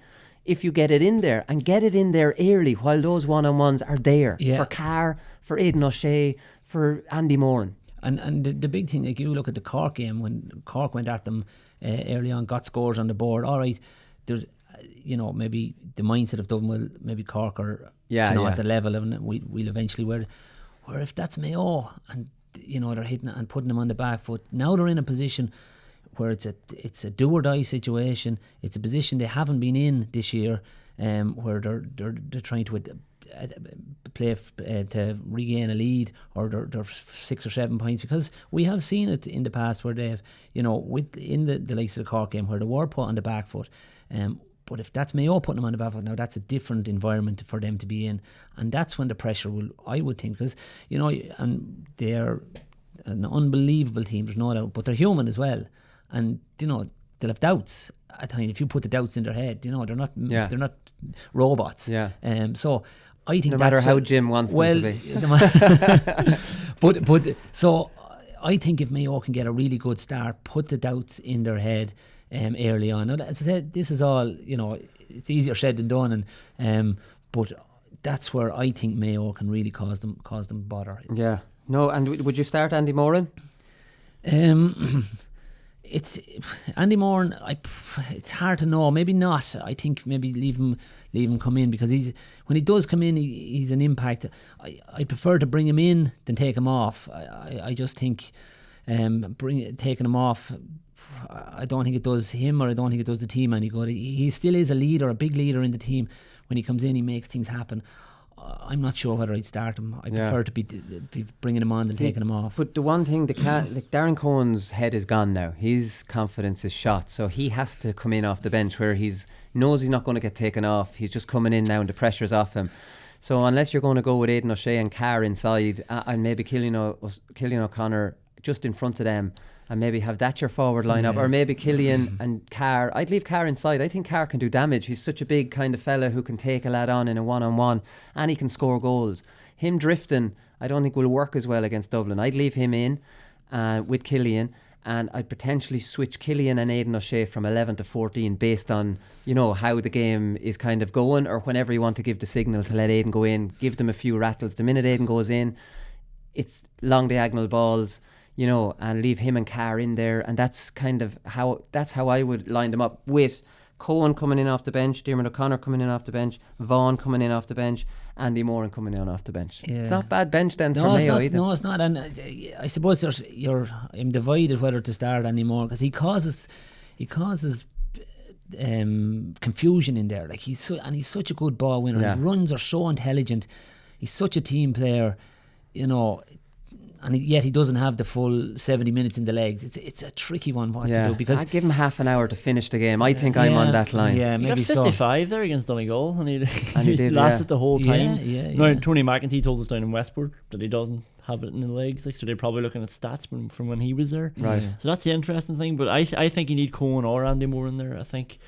if you get it in there, and get it in there early while those one-on-ones are there for Carr, for Aidan O'Shea, for Andy Moran. And the big thing, like, you look at the Cork game when Cork went at them early on, got scores on the board. All right, there's, you know, maybe the mindset of Dublin will, maybe Cork are at the level, and we'll eventually where if that's Mayo, and you know, they're hitting and putting them on the back foot. Now they're in a position where it's a do or die situation. It's a position they haven't been in this year, where they're trying to play to regain a lead, or they're 6 or 7 points, because we have seen it in the past where they've, you know, in the likes of the Cork game where they were put on the back foot. But if that's Mayo putting them on the back foot, now that's a different environment for them to be in, and that's when the pressure will, I would think, because, you know, and they're an unbelievable team, there's no doubt, but they're human as well, and you know, they'll have doubts at times. If you put the doubts in their head, you know, they're not robots. So I think no matter how Jim wants them to be. but so I think if Mayo can get a really good start, put the doubts in their head early on. Now, as I said, this is all, you know, it's easier said than done, and but that's where I think Mayo can really cause them bother. Yeah. No, and would you start Andy Moran? It's Andy Moran. It's hard to know. Maybe not. I think maybe leave him come in, because when he does come in, he's an impact. I prefer to bring him in than take him off. I just think taking him off, I don't think it does him, or I don't think it does the team any good. He still is a leader, a big leader in the team. When he comes in, he makes things happen. I'm not sure whether I'd start him. I prefer to be bringing him on than taking him off. But the one thing, like Darren Cohen's head is gone now. His confidence is shot, so he has to come in off the bench, where knows he's not going to get taken off. He's just coming in now and the pressure's off him. So unless you're going to go with Aidan O'Shea and Carr inside, and maybe Cillian O'Connor just in front of them, and maybe have that your forward lineup, or maybe Cillian and Carr. I'd leave Carr inside. I think Carr can do damage. He's such a big kind of fella who can take a lad on in a one-on-one, and he can score goals. Him drifting, I don't think will work as well against Dublin. I'd leave him in with Cillian, and I'd potentially switch Cillian and Aidan O'Shea from 11 to 14 based on, you know, how the game is kind of going, or whenever you want to give the signal to let Aidan go in, give them a few rattles. The minute Aidan goes in, it's long diagonal balls, you know, and leave him and Carr in there, and that's kind of how I would line them up, with Cohen coming in off the bench, Diarmuid O'Connor coming in off the bench, Vaughan coming in off the bench, Andy Moran coming in off the bench. It's not bad bench then for Mayo either. No, it's not. And I suppose I'm divided whether to start Andy Moran, because he causes confusion in there. Like he's such a good ball winner. His runs are so intelligent. He's such a team player, and yet he doesn't have the full 70 minutes in the legs. It's a tricky one to do, because I'd give him half an hour to finish the game. I think I'm on that line. Yeah, He maybe got 55 there against Donegal, and he did, lasted the whole time. Yeah. Tony McEntee told us down in Westport that he doesn't have it in the legs, like, so they're probably looking at stats from when he was there. Right. So that's the interesting thing. But I think you need Conan or Andy Moore in there. I think,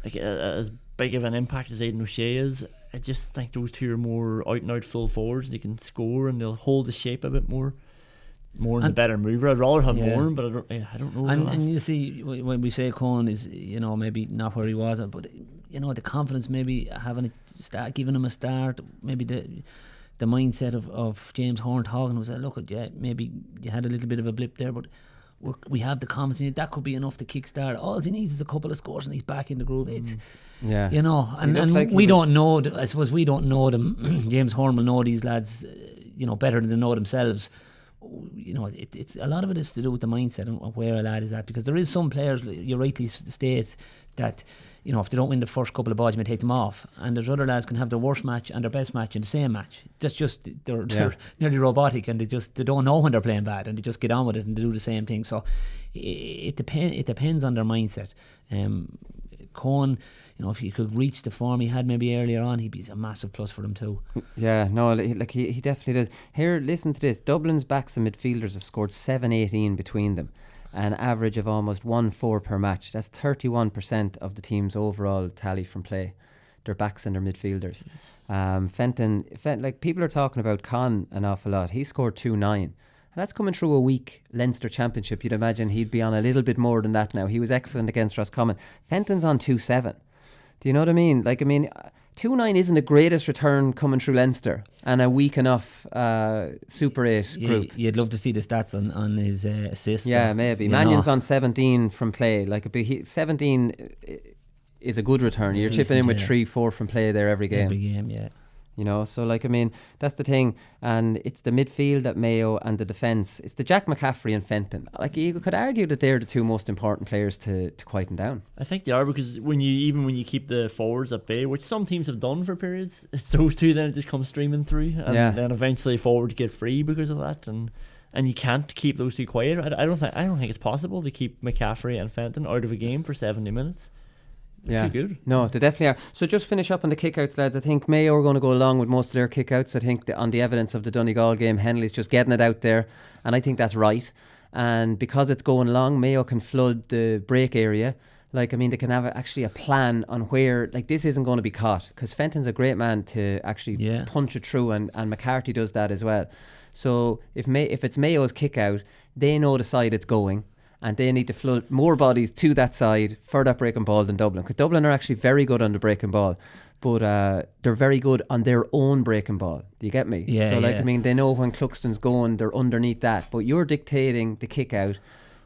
like, as big of an impact as Aidan O'Shea is, I just think those two are more out and out full forwards. They can score and they'll hold the shape a bit more. More's a better mover. I'd rather have Moore, but I don't know. And you see, when we say Conan is, maybe not where he was, but the confidence, maybe giving him a start, maybe the mindset of James Horn-Hagan was, look, maybe you had a little bit of a blip there, but we have the confidence in it. That could be enough to kickstart. All he needs is a couple of scores and he's back in the groove. It's and we don't know. I suppose we don't know them. James Horn will know these lads, better than they know themselves. It's a lot of it is to do with the mindset and where a lad is at, because there is some players, you rightly state, that if they don't win the first couple of balls, you may take them off, and there's other lads can have their worst match and their best match in the same match. That's just they're nearly robotic, and they don't know when they're playing bad, and they just get on with it and they do the same thing. So it depends on their mindset. Conan, if he could reach the form he had maybe earlier on, he'd be a massive plus for them too. Yeah, no, like he definitely does. Here, listen to this. Dublin's backs and midfielders have scored 7-18 between them, an average of almost 1-4 per match. That's 31% of the team's overall tally from play. Their backs and their midfielders. Fenton, like, people are talking about Con an awful lot. He scored 2-9. And that's coming through a weak Leinster Championship. You'd imagine he'd be on a little bit more than that now. He was excellent against Roscommon. Fenton's on 2-7. Do you know what I mean? 2-9 isn't the greatest return coming through Leinster and a weak enough Super 8 group. You'd love to see the stats on his assists. Yeah, maybe. Mannion's on 17 from play. 17 is a good return. You're chipping in with 3-4 from play there every game. Every game, yeah. So that's the thing. And it's the midfield at Mayo and the defence. It's the Jack McCaffrey and Fenton. Like, you could argue that they're the two most important players to quieten down. I think they are, because when you keep the forwards at bay, which some teams have done for periods, it's those two then it just comes streaming through, and then eventually forwards get free because of that, and you can't keep those two quiet. I don't think it's possible to keep McCaffrey and Fenton out of a game for 70 minutes. They're too good. No, they definitely are. So just finish up on the kickouts, lads. I think Mayo are going to go along with most of their kickouts. I think on the evidence of the Donegal game, Henley's just getting it out there, and I think that's right. And because it's going along, Mayo can flood the break area. They can have actually a plan on where, this isn't going to be caught, because Fenton's a great man to actually punch it through, and McCarthy does that as well. So if it's Mayo's kick out, they know the side it's going, and they need to flood more bodies to that side for that breaking ball than Dublin, because Dublin are actually very good on the breaking ball, but they're very good on their own breaking ball. Do you get me? Yeah. So they know when Cluxton's going, they're underneath that, but you're dictating the kick out.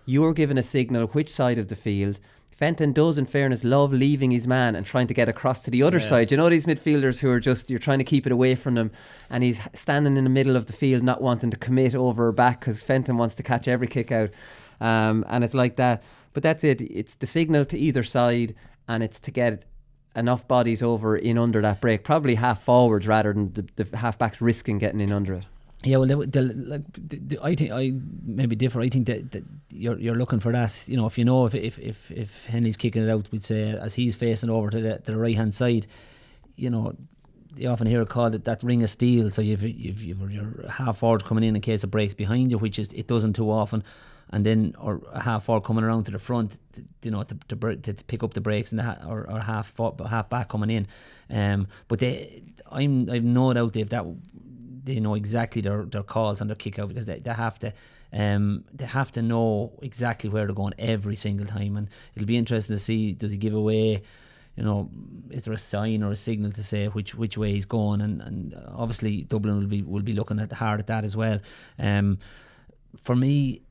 You're giving a signal which side of the field. Fenton does, in fairness, love leaving his man and trying to get across to the other side. You know, these midfielders who are just, you're trying to keep it away from them, and he's standing in the middle of the field not wanting to commit over or back, because Fenton wants to catch every kick out. And it's like that. But that's it. It's the signal to either side, and it's to get enough bodies over in under that break, probably half forwards rather than the half backs risking getting in under it. Yeah, well, I think I maybe differ. I think that you're looking for that. If Henley's kicking it out, we'd say, as he's facing over to the right hand side, you often hear it called that ring of steel. So you've your half forward coming in case it breaks behind you, which it doesn't too often, and then or a half forward coming around to the front, to pick up the breaks, and or half back coming in. But I've no doubt they know exactly their calls on their kick out, because they have to know exactly where they're going every single time, and it'll be interesting to see, does he give away, is there a sign or a signal to say which way he's going, and obviously Dublin will be looking hard at that as well. For me,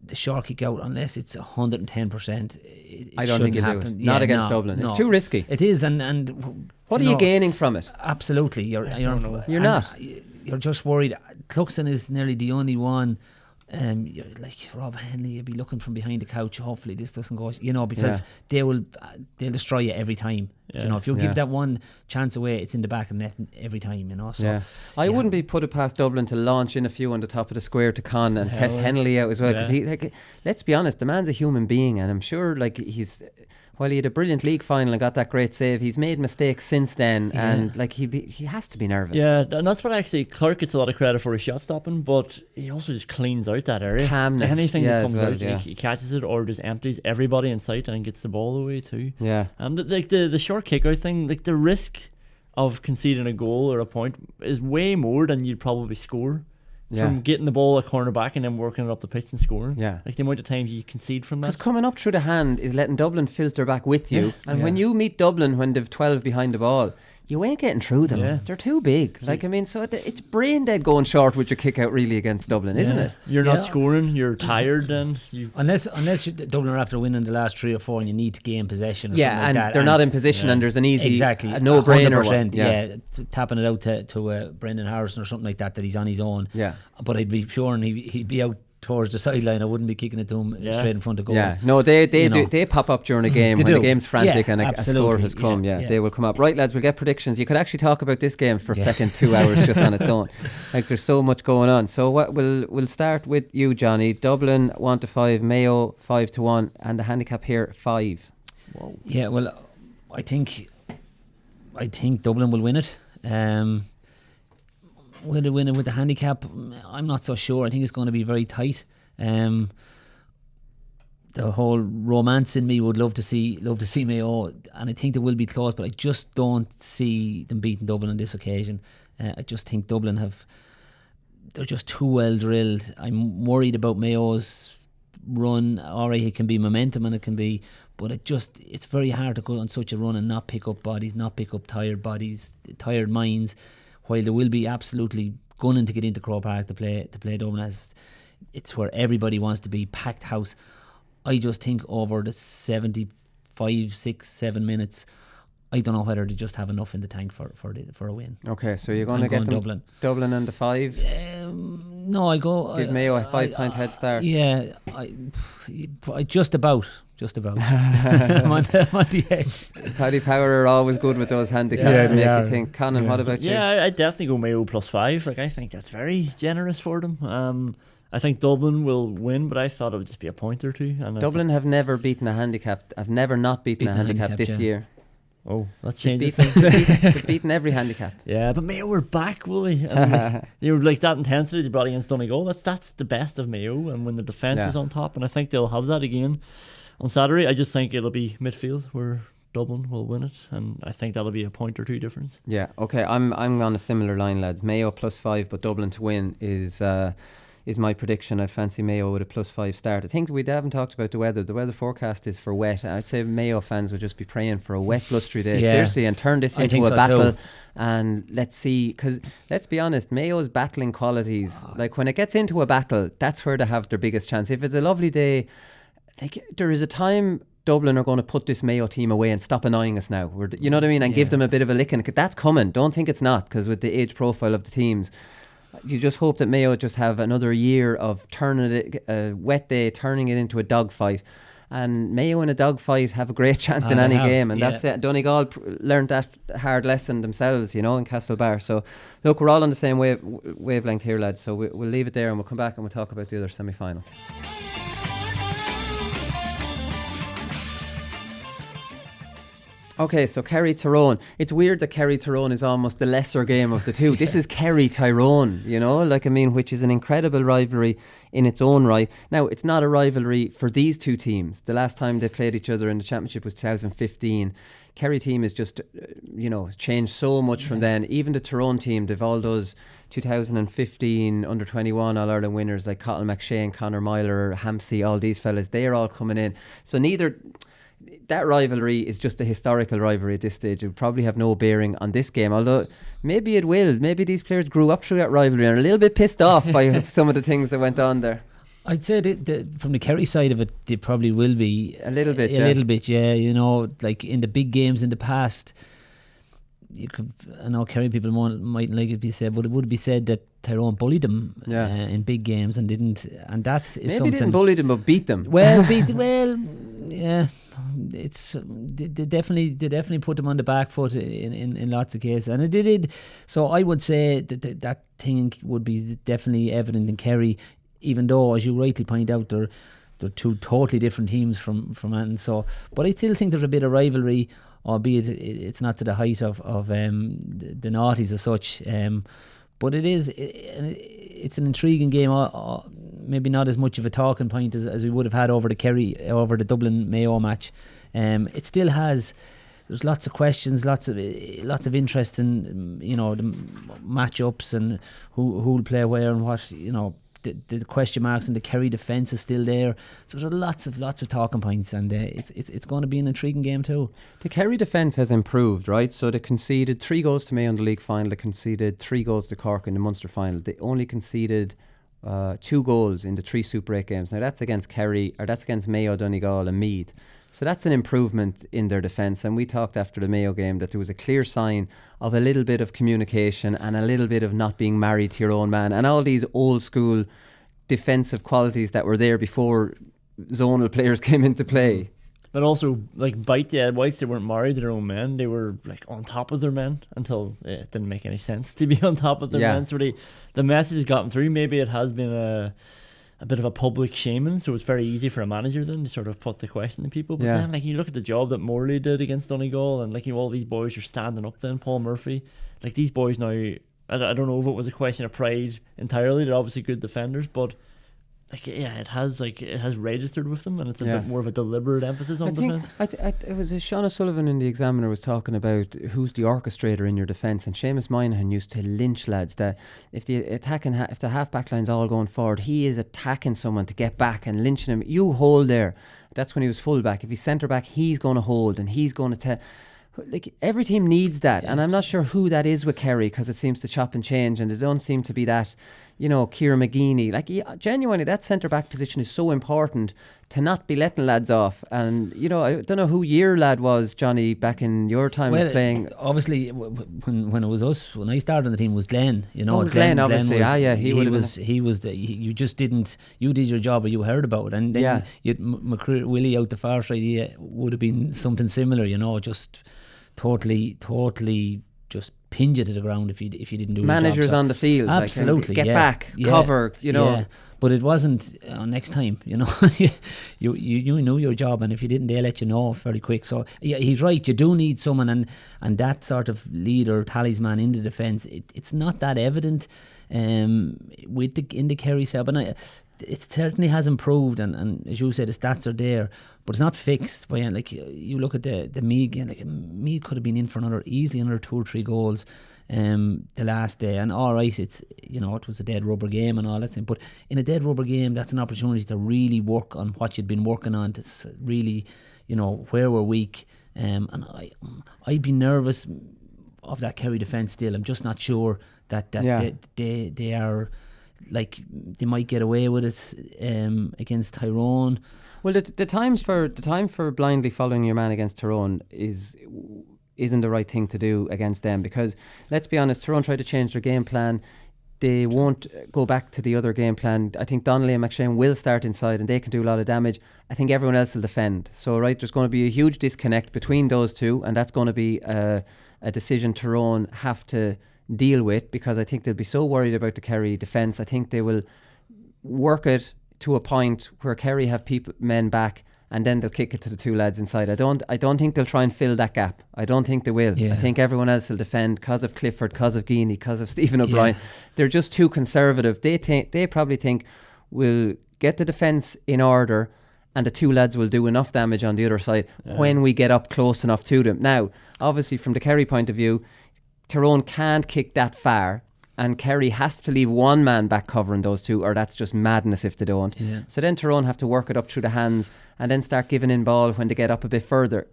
the short kick out, unless it's 110%, I don't think you do it. Not against Dublin. It's too risky. It is, and what are you gaining from it? Absolutely, you're not. You're just worried. Cluxton is nearly the only one you're like Rob Henley, you'll be looking from behind the couch. Hopefully this doesn't go, you know, because they'll destroy you every time. Yeah. You know, if you give that one chance away, it's in the back of the net every time. You know, so I wouldn't be put it past Dublin to launch in a few on the top of the square to Con and test Henley out as well, because he, like, let's be honest, the man's a human being, and I'm sure like while he had a brilliant league final and got that great save, he's made mistakes since then, and like he has to be nervous. Yeah, and that's what actually Clark gets a lot of credit for his shot stopping, but he also just cleans out that area. Calmness. Anything that comes out, yeah. he catches it or just empties everybody in sight and gets the ball away too. Yeah. And the short kick out thing, like the risk of conceding a goal or a point is way more than you'd probably score. From getting the ball at corner back and then working it up the pitch and scoring. Yeah. Like the amount of times you concede from that. Because coming up through the hand is letting Dublin filter back with you. And when you meet Dublin when they've 12 behind the ball, you ain't getting through them. Yeah. They're too big. Like, I mean, so it's brain dead going short with your kick out really against Dublin, isn't it? You're not scoring, you're tired then. Unless Dublin are after winning the last 3 or 4 and you need to gain possession or something like that. They're not in position and there's an easy no-brainer one. Tapping it out to Brendan Harrison or something like that he's on his own. Yeah. But I'd be sure he'd be out towards the sideline. I wouldn't be kicking it to him straight in front of goal. Yeah, no, they pop up during a game when the game's frantic and a score has come. They will come up. Right, lads, we'll get predictions. You could actually talk about this game for fucking 2 hours just on its own. Like, there's so much going on. So what we'll start with you, Johnny. Dublin 1-5, Mayo 5-1, and the handicap here 5. Whoa. Yeah, well, I think Dublin will win it. Will they win it with the handicap? I'm not so sure. I think it's going to be very tight. The whole romance in me would love to see Mayo, and I think they will be close, but I just don't see them beating Dublin on this occasion. I just think Dublin they're just too well drilled. I'm worried about Mayo's run. Alright, it can be momentum and it can be, but it's very hard to go on such a run and not pick up bodies, not pick up tired bodies, tired minds. While they will be absolutely gunning to get into Croke Park to play Dublin, as it's where everybody wants to be, packed house. I just think over the 75, 6, 7 minutes, I don't know whether they just have enough in the tank for a win. Okay, so you're going to get them Dublin and the 5? No, I'll go. Give Mayo a 5-point head start. Yeah, I just about. I'm on the edge. Paddy Power are always good with those handicaps to make you think. Conan, what about you? Yeah, I'd definitely go Mayo +5. Like, I think that's very generous for them. I think Dublin will win, but I thought it would just be a point or two. And Dublin have never beaten a handicap. I've never not beaten a handicap this year. Oh, that changes things. They've beaten every handicap. Yeah, but Mayo were back, will they? They were like that intensity they brought against Donegal. That's the best of Mayo, and when the defence is on top, and I think they'll have that again on Saturday. I just think it'll be midfield where Dublin will win it, and I think that'll be a point or two difference. Yeah, okay. I'm on a similar line, lads. Mayo +5, but Dublin to win is my prediction. I fancy Mayo with a +5 start. I think we haven't talked about the weather. The weather forecast is for wet. I'd say Mayo fans would just be praying for a wet, blustery day, seriously, and turn this into a battle. Too. And let's see, because let's be honest, Mayo's battling qualities, like when it gets into a battle, that's where they have their biggest chance. If it's a lovely day, like there is a time Dublin are going to put this Mayo team away and stop annoying us now. You know what I mean? And give them a bit of a licking. That's coming. Don't think it's not, because with the age profile of the teams, you just hope that Mayo just have another year of turning it, a wet day, turning it into a dogfight. And Mayo in a dogfight have a great chance in any game, and that's it. Donegal learned that hard lesson themselves, you know, in Castlebar. So look, we're all on the same wavelength here, lads. So we'll leave it there, and we'll come back and we'll talk about the other semi-final. Okay, so Kerry Tyrone. It's weird that Kerry Tyrone is almost the lesser game of the two. This is Kerry Tyrone, you know, like, I mean, which is an incredible rivalry in its own right. Now, it's not a rivalry for these two teams. The last time they played each other in the championship was 2015. Kerry team is just, changed so much from then. Even the Tyrone team, they've all those 2015 under-21 All-Ireland winners like Cottle McShane, Conor Myler, Hampsey, all these fellas, they're all coming in. So that rivalry is just a historical rivalry at this stage. It would probably have no bearing on this game, although maybe it will. Maybe these players grew up through that rivalry and are a little bit pissed off by some of the things that went on there. I'd say from the Kerry side of it, they probably will be a little bit, yeah. You know, like in the big games in the past, I know Kerry people mightn't like it be said, but it would be said that Tyrone bullied them in big games and didn't, and that is maybe something. didn't bully them, but beat them. Well, yeah. It's they definitely put them on the back foot in lots of cases, and it did. So I would say that thing would be definitely evident in Kerry, even though, as you rightly point out, they're two totally different teams from and so. But I still think there's a bit of rivalry, albeit it's not to the height of the naughties as such. But it's an intriguing game. Maybe not as much of a talking point as we would have had over the Dublin Mayo match. It still has. There's lots of questions, lots of interest in the matchups and who'll play where and what. The question marks and the Kerry defence is still there. So there's lots of talking points, and it's going to be an intriguing game too. The Kerry defence has improved, right? So they conceded 3 goals to Mayo in the league final. They conceded 3 goals to Cork in the Munster final. They only conceded 2 goals in the 3 Super 8 games. Now that's against Mayo, Donegal and Meath. So that's an improvement in their defence. And we talked after the Mayo game that there was a clear sign of a little bit of communication and a little bit of not being married to your own man, and all these old school defensive qualities that were there before zonal players came into play. But also, like, bite the Whites, they weren't married to their own men. They were like on top of their men until it didn't make any sense to be on top of their men. So the message has gotten through. Maybe it has been a bit of a public shaming, so it's very easy for a manager then to sort of put the question to people. But then, like, you look at the job that Morley did against Donegal, and like, all these boys are standing up then. Paul Murphy, like, these boys now, I don't know if it was a question of pride entirely. They're obviously good defenders, but like, it has registered with them, and it's a bit more of a deliberate emphasis on defence. It was Sean O'Sullivan in the Examiner was talking about who's the orchestrator in your defence, and Seamus Moynihan used to lynch lads that if the half back line's all going forward, he is attacking someone to get back and lynching him. You hold there. That's when he was full back. If he's centre back, he's going to hold and he's going to tell. Like, every team needs that, and I'm not sure who that is with Kerry, because it seems to chop and change, and they don't seem to be that, Kieran McGeeney. Like, genuinely, that centre back position is so important to not be letting lads off. And I don't know who your lad was, Johnny, back in your time of playing. Obviously, when it was us, when I started on the team, was Glenn. Glenn obviously. You just didn't. You did your job, or you heard about it, and then Willie out the far side, he would have been something similar. Just totally just pinch it to the ground if you didn't do managers your job. on the field, absolutely, like, get back, cover, but it wasn't next time. you knew your job, and if you didn't, they let you know very quick. So he's right, you do need someone, and that sort of leader, talisman in the defence, it's not that evident in the Kerry setup, and it certainly has improved, and as you said, the stats are there, but it's not fixed. By, like, you look at the Meath game, like, Meath could have been in for easily another 2 or 3 goals the last day, and alright, it's it was a dead rubber game and all that thing, but in a dead rubber game, that's an opportunity to really work on what you'd been working on, to really where we're weak, and I'd be nervous of that Kerry defence still. I'm just not sure that they are. Like, they might get away with it against Tyrone. Well, the time for blindly following your man against Tyrone isn't the right thing to do against them, because let's be honest, Tyrone tried to change their game plan. They won't go back to the other game plan. I think Donnelly and McShane will start inside, and they can do a lot of damage. I think everyone else will defend. So there's going to be a huge disconnect between those two, and that's going to be a decision Tyrone have to deal with, because I think they'll be so worried about the Kerry defence. I think they will work it to a point where Kerry have men back, and then they'll kick it to the 2 lads inside. I don't think they'll try and fill that gap. I don't think they will. I think everyone else will defend because of Clifford, because of Geaney, because of Stephen O'Brien. They're just too conservative. They probably think we'll get the defence in order, and the 2 lads will do enough damage on the other side when we get up close enough to them. Now, obviously, from the Kerry point of view, Tyrone can't kick that far, and Kerry has to leave 1 man back covering those 2, or that's just madness if they don't. So then Tyrone have to work it up through the hands and then start giving in ball when they get up a bit further.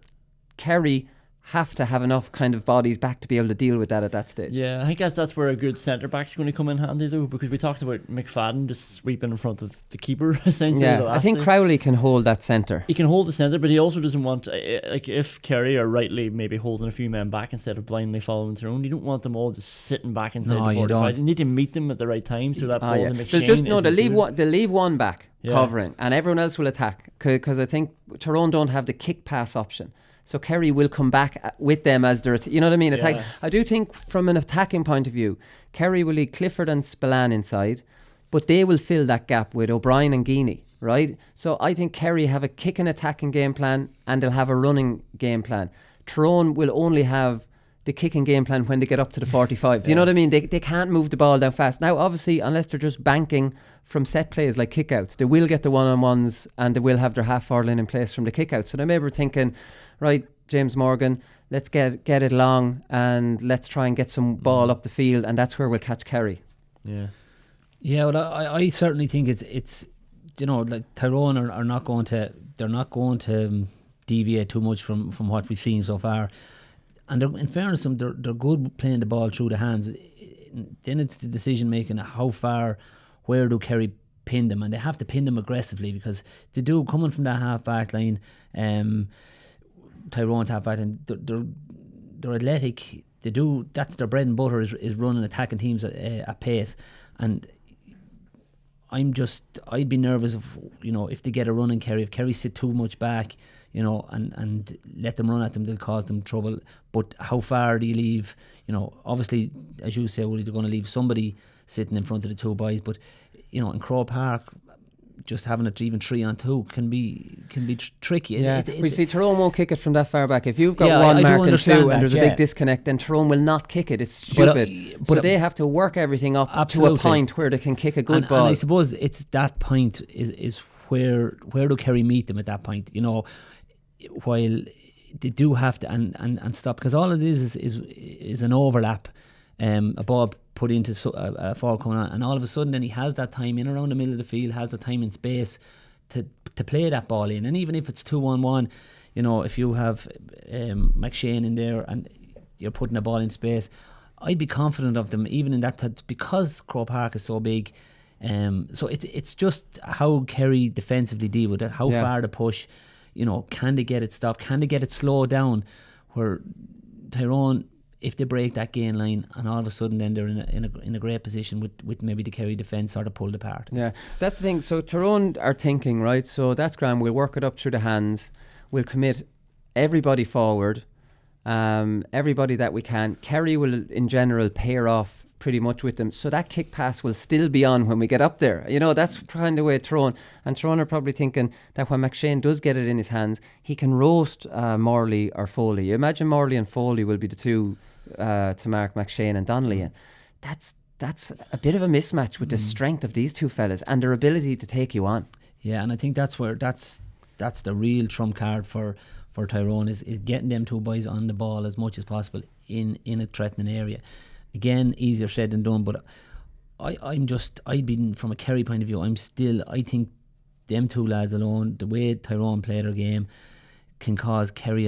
Kerry have to have enough kind of bodies back to be able to deal with that at that stage. Yeah, I think that's where a good centre back's going to come in handy though, because we talked about McFadden just sweeping in front of the keeper essentially. Yeah, I think Crowley can hold that centre. He can hold the centre, but he also doesn't want, like, if Kerry are rightly maybe holding a few men back instead of blindly following Tyrone, you don't want them all just sitting back inside the 45. You need to meet them at the right time so that ball to McShane they'll leave one back covering, and everyone else will attack, because I think Tyrone don't have the kick pass option. So Kerry will come back with them as their, you know what I mean? Attack. I do think from an attacking point of view, Kerry will leave Clifford and Spillane inside, but they will fill that gap with O'Brien and Geeney, right? So I think Kerry have a kick and attacking game plan, and they'll have a running game plan. Tyrone will only have the kicking game plan when they get up to the 45. Do you know what I mean? They can't move the ball down fast. Now, obviously, unless they're just banking from set plays like kickouts, they will get the one-on-ones and they will have their half-forward line in place from the kickouts. So they may be thinking, right, James Morgan, let's get it long and let's try and get some ball up the field, and that's where we'll catch Kerry. Yeah, well, I certainly think it's you know, like Tyrone are not going to deviate too much from what we've seen so far. And in fairness to them, they're good playing the ball through the hands. Then it's the decision making, where do Kerry pin them, and they have to pin them aggressively, because they do, coming from that half back line, Tyrone's half back line, they're athletic. They do, that's their bread and butter, is running attacking teams at pace. And I'd be nervous if they get a run in Kerry, if Kerry sit too much back, and let them run at them, they'll cause them trouble. But how far do you leave? Obviously, as you say, they're going to leave somebody sitting in front of the two boys. But in Croke Park, just having it even 3-on-2 can be tricky. Yeah, we see Tyrone won't kick it from that far back. If you've got one mark and two, and there's a big disconnect, then Tyrone will not kick it. It's stupid. But they have to work everything up to a point where they can kick a good ball. And I suppose it's that point is where do Kerry meet them at that point? While they do have to and stop, because all it is an overlap, a ball put into a forward coming on, and all of a sudden then he has that time in around the middle of the field, has the time and space to play that ball in. And even if it's 2-on-1, if you have McShane in there and you're putting a ball in space, I'd be confident of them even in that, because Croke Park is so big. So it's just how Kerry defensively deal with it, how far to push. Can they get it stopped? Can they get it slowed down? Where Tyrone, if they break that gain line, and all of a sudden then they're in a great position with maybe the Kerry defence or to pull apart. Yeah, that's the thing. So Tyrone are thinking, right, so that's grand, we'll work it up through the hands, we'll commit everybody forward, everybody that we can. Kerry will in general pair off pretty much with them, so that kick pass will still be on when we get up there. That's kind of the way Tyrone are probably thinking that when McShane does get it in his hands, he can roast Morley or Foley. You imagine Morley and Foley will be the two to mark McShane and Donnelly, and that's a bit of a mismatch with the strength of these two fellas and their ability to take you on. Yeah, and I think that's the real trump card for Tyrone is getting them two boys on the ball as much as possible in a threatening area. Again, easier said than done, but I've been, from a Kerry point of view, I think them two lads alone, the way Tyrone play their game, can cause Kerry,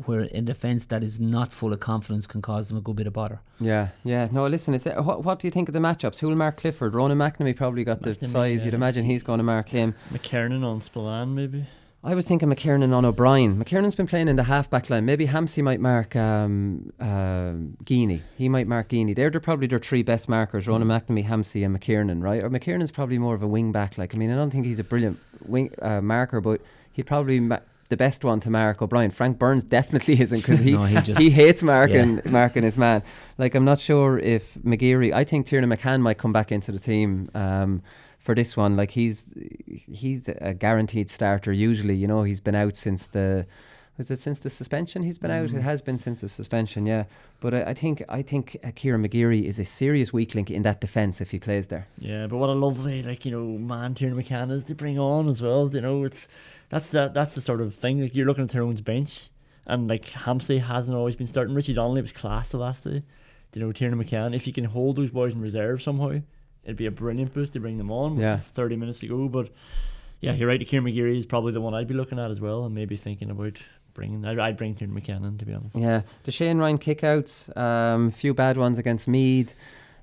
where a defence that is not full of confidence, can cause them a good bit of bother. Yeah. No, listen, what do you think of the matchups? Who will mark Clifford? Ronan McNamee probably got the size. You'd imagine he's going to mark him. McKernan on Spillane, maybe. I was thinking McKernan on O'Brien. McKernan's been playing in the half-back line. Maybe Hampsey might mark Geeney. He might mark Geeney. They're probably their three best markers, Ronan McNamee, Hampsey and McKernan, right? Or McKernan's probably more of a wing-back. I don't think he's a brilliant wing marker, but he'd probably the best one to mark O'Brien. Frank Burns definitely isn't, because he hates marking his man. I'm not sure if McGeary... I think Tiernan McCann might come back into the team for this one. He's a guaranteed starter usually. He's been out since the suspension he's been out? It has been since the suspension, yeah. But I think Kieran McGeary is a serious weak link in that defence if he plays there. Yeah, but what a lovely man Tiernan McCann is to bring on as well. That's the sort of thing. You're looking at Tyrone's bench, and Hampsey hasn't always been starting. Richie Donnelly was class the last day. Tiernan McCann, if you can hold those boys in reserve somehow, it'd be a brilliant boost to bring them on with 30 minutes to go. But yeah, you're right, Kieran McGeary is probably the one I'd be looking at as well, and maybe thinking about bringing. I'd bring Tiernan McKenna, to be honest. Yeah, the Shane Ryan kickouts, few bad ones against Meath.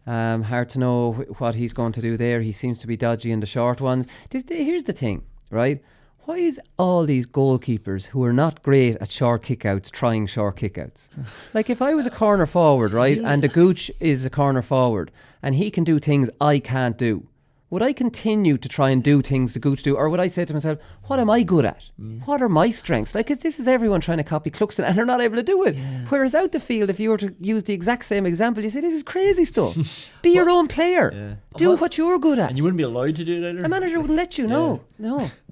Hard to know what he's going to do there. He seems to be dodgy in the short ones. Here's the thing, right? Why is all these goalkeepers who are not great at short kickouts trying short kickouts? Like if I was a corner forward, right, and the Gooch is a corner forward and he can do things I can't do, would I continue to try and do things the Gooch do, or would I say to myself, what am I good at? What are my strengths? Like, this is everyone trying to copy Cluxton and they're not able to do it. Yeah. Whereas out the field, if you were to use the exact same example, you say, this is crazy stuff. Be your own player. Yeah. Do what you're good at. And you wouldn't be allowed to do it either. A manager wouldn't let you, no.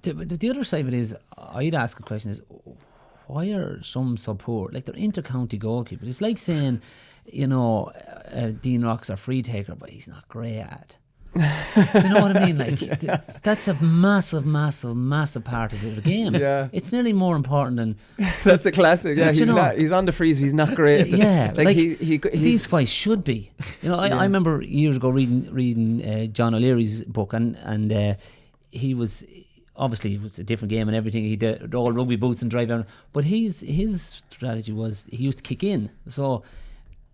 The other side of it is, I'd ask a question is, why are some support, like they're inter-county goalkeepers? It's like saying, Dean Rock's a free taker, but he's not great at. Do you know what I mean? Like that's a massive part of the game. Yeah, it's nearly more important than. That's the classic. Yeah, he's on the freeze. He's not great. Yeah, like these guys should be. I remember years ago reading John O'Leary's book, and he was. Obviously, it was a different game and everything. He did all rugby boots and drive down. But his strategy was he used to kick in. So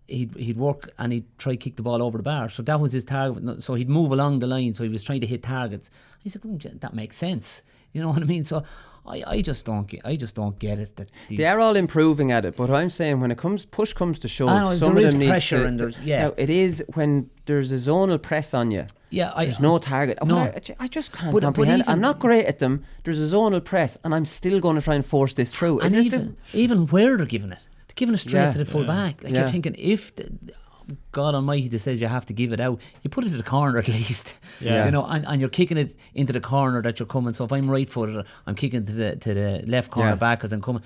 he'd work and he'd try to kick the ball over the bar. So that was his target. So he'd move along the line. So he was trying to hit targets. He said, that makes sense. You know what I mean? So I just don't get it. That they are all improving at it. But I'm saying when push comes to shove, some of them need pressure and there's Now, it is when there's a zonal press on you. Yeah, there's no target. I just can't comprehend. I'm not great at them. There's a zonal press, and I'm still going to try and force this through. And even where they're giving it, they're giving it straight to the full back. Like you're thinking, if God Almighty that says you have to give it out, you put it to the corner at least. Yeah. And you're kicking it into the corner that you're coming. So if I'm right footed, I'm kicking to the left corner back as I'm coming.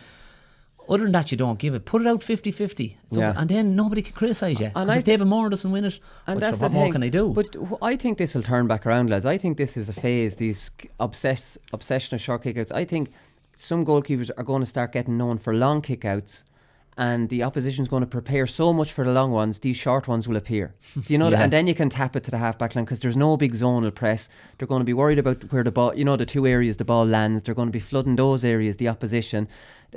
Other than that, you don't give it. Put it out 50-50. And then nobody can criticise you. And if David Moore doesn't win it, what more can I do? But I think this will turn back around, lads. I think this is a phase, these obsession of short kickouts. I think some goalkeepers are going to start getting known for long kickouts, and the opposition's going to prepare so much for the long ones, these short ones will appear. Do you know that? And then you can tap it to the half-back line because there's no big zonal press. They're going to be worried about where the ball, the two areas the ball lands. They're going to be flooding those areas, the opposition.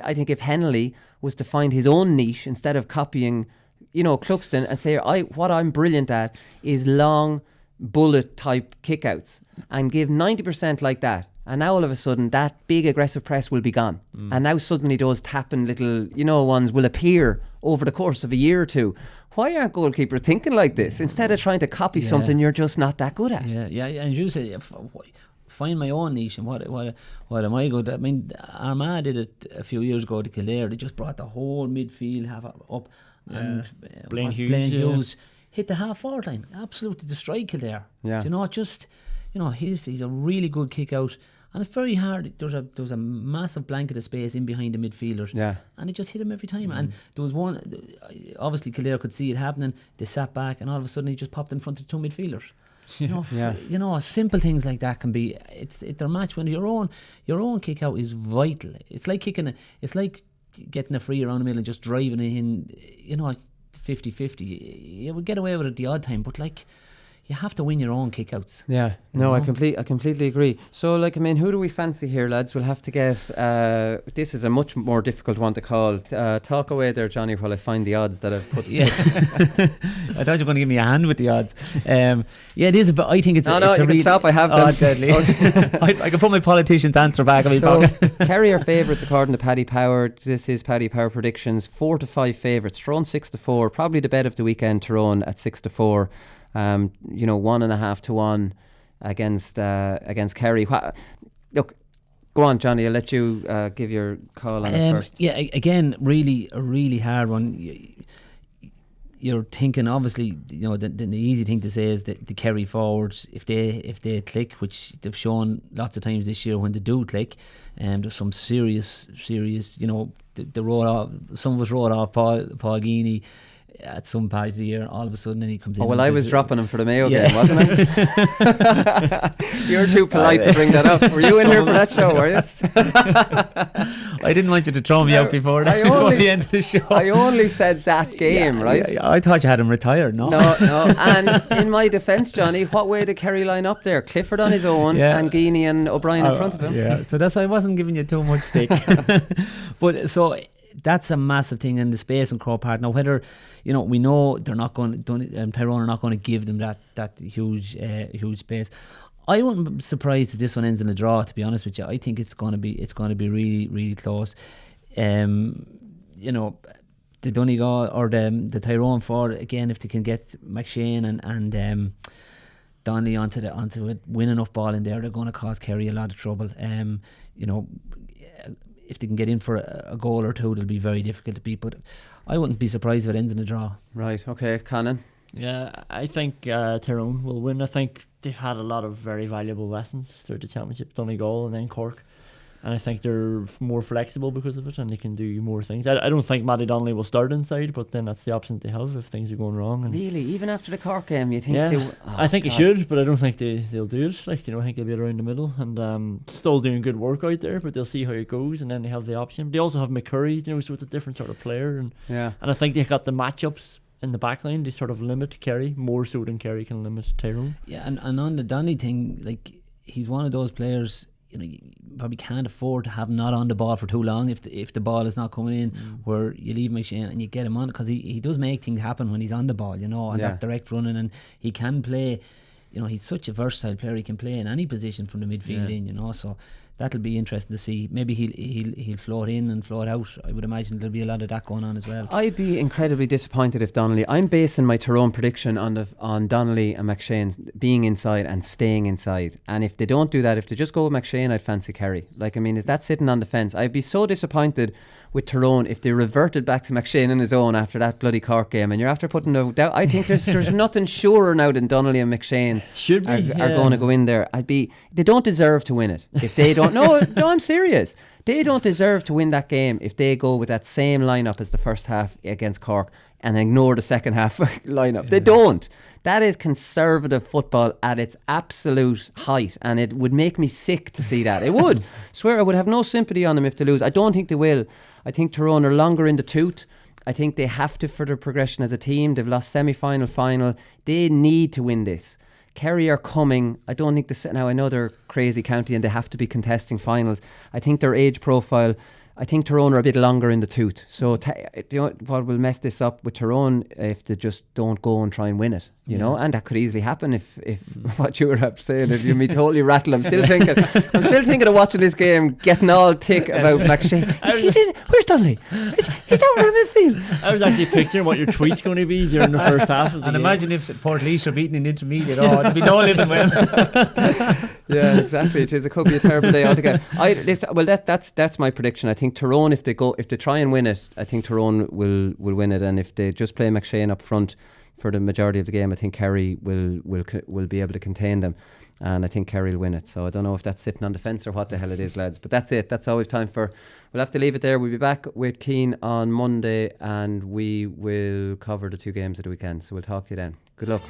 I think if Hennelly was to find his own niche instead of copying, Cluxton, and say, what I'm brilliant at is long bullet type kickouts, and give 90% like that. And now all of a sudden that big aggressive press will be gone. And now suddenly those tapping little, ones will appear over the course of a year or two. Why aren't goalkeepers thinking like this? Instead of trying to copy something you're just not that good at. Yeah. And you say, find my own niche and what am I good at? I mean, Armagh did it a few years ago to Kildare. They just brought the whole midfield half up. And Blaine Hughes hit the half-forward line. Absolutely destroyed Kildare. Yeah. He's a really good kick out. And it's very hard. There's a massive blanket of space in behind the midfielders. Yeah. And it just hit him every time. And there was one, obviously Kildare could see it happening. They sat back and all of a sudden he just popped in front of the two midfielders. Simple things like that can be. It's their match when your own kick out is vital. It's like getting a free around the middle and just driving it in. 50-50. You would get away with it the odd time, but you have to win your own kickouts. Yeah, no, I completely agree. So, who do we fancy here, lads? We'll have to get. This is a much more difficult one to call. Talk away there, Johnny, while I find the odds that I've put. Yeah, I thought you were going to give me a hand with the odds. It is, but I think it's. No, you can stop. I have them. Deadly. I can put my politician's answer back. Kerry are favourites according to Paddy Power. This is Paddy Power predictions. 4-5 favourites. Tyrone 6-4. Probably the bet of the weekend. Tyrone at 6-4. 1.5 to 1 against Kerry. Look, go on, Johnny. I'll let you give your call on it first. Yeah, again, a really hard one. You're thinking, obviously, the easy thing to say is that the Kerry forwards, if they click, which they've shown lots of times this year when they do click, there's some serious. They wrote off. Some of us wrote off Paul Gini at some part of the year. All of a sudden then he comes in. Oh well, I was dropping him for the Mayo game, wasn't I? You're too polite to bring that up. Were you in here for that show, were you? I didn't want you to throw me out before the end of the show. I only said that game, right? Yeah, I thought you had him retired. No. And in my defence, Johnny, what way did Kerry line up there? Clifford on his own, and Geaney and O'Brien in front of him. Yeah, so that's why I wasn't giving you too much stick. But so that's a massive thing in the space in Croke Park. Now, whether we know they're not going, Tyrone are not going to give them that huge space. I wouldn't be surprised if this one ends in a draw. To be honest with you, I think it's going to be really, really close. The Donegal or the Tyrone forward again, if they can get McShane and Donnelly onto it, win enough ball in there, they're going to cause Kerry a lot of trouble. If they can get in for a goal or two, it'll be very difficult to beat. But I wouldn't be surprised if it ends in a draw. Right. Okay, Conan. Yeah, I think Tyrone will win. I think they've had a lot of very valuable lessons throughout the championship, Donegal and then Cork, and I think they're more flexible because of it, and they can do more things. I don't think Matty Donnelly will start inside, but then that's the option they have if things are going wrong. And really, even after the Cork game, you think? Yeah, I think he should, but I don't think they'll do it. I think they'll be around the middle and still doing good work out there, but they'll see how it goes, and then they have the option. They also have McCurry, so it's a different sort of player, and I think they got the matchups in the back line. They sort of limit Kerry more so than Kerry can limit Tyrone. Yeah, and on the Donnelly thing, like, he's one of those players, you probably can't afford to have him not on the ball for too long if the ball is not coming in, where you leave McShane and you get him on, because he does make things happen when he's on the ball, and that direct running, and he can play. He's such a versatile player. He can play in any position from the midfield in, so that'll be interesting to see. Maybe he'll float in and float out. I would imagine there'll be a lot of that going on as well. I'd be incredibly disappointed if Donnelly. I'm basing my Tyrone prediction on Donnelly and McShane being inside and staying inside. And if they don't do that, if they just go with McShane, I'd fancy Kerry. Is that sitting on the fence? I'd be so disappointed with Tyrone if they reverted back to McShane on his own after that bloody Cork game. And you're after putting a doubt. I think there's nothing surer now than Donnelly and McShane are going to go in there. They don't deserve to win it if they don't. No, I'm serious. They don't deserve to win that game if they go with that same lineup as the first half against Cork and ignore the second half lineup. They don't. That is conservative football at its absolute height, and it would make me sick to see that. It would. Swear I would have no sympathy on them if they lose. I don't think they will. I think Tyrone are longer in the tooth. I think they have to for their progression as a team. They've lost semi-final, final. They need to win this. Kerry are coming. I don't think now I know they're a crazy county and they have to be contesting finals. I think their age profile, I think Tyrone are a bit longer in the tooth. So what will mess this up with Tyrone if they just don't go and try and win it, and that could easily happen if what you were saying, if you me totally rattle. I'm still thinking of watching this game, getting all thick about McShane. He's in. Where's Donnelly? He's out around midfield. I was actually picturing what your tweet's going to be during the first half of the game. Imagine if Portlaoise are beating in intermediate. There'd be no living well. Yeah, exactly. It could be a terrible day altogether. That's my prediction. I think Tyrone, if they try and win it, I think Tyrone will win it, and if they just play McShane up front for the majority of the game, I think Kerry will be able to contain them, and I think Kerry will win it. So I don't know if that's sitting on the fence or what the hell it is, lads, but that's it. That's all we've time for. We'll have to leave it there. We'll be back with Keane on Monday, and we will cover the two games of the weekend, so we'll talk to you then. Good luck.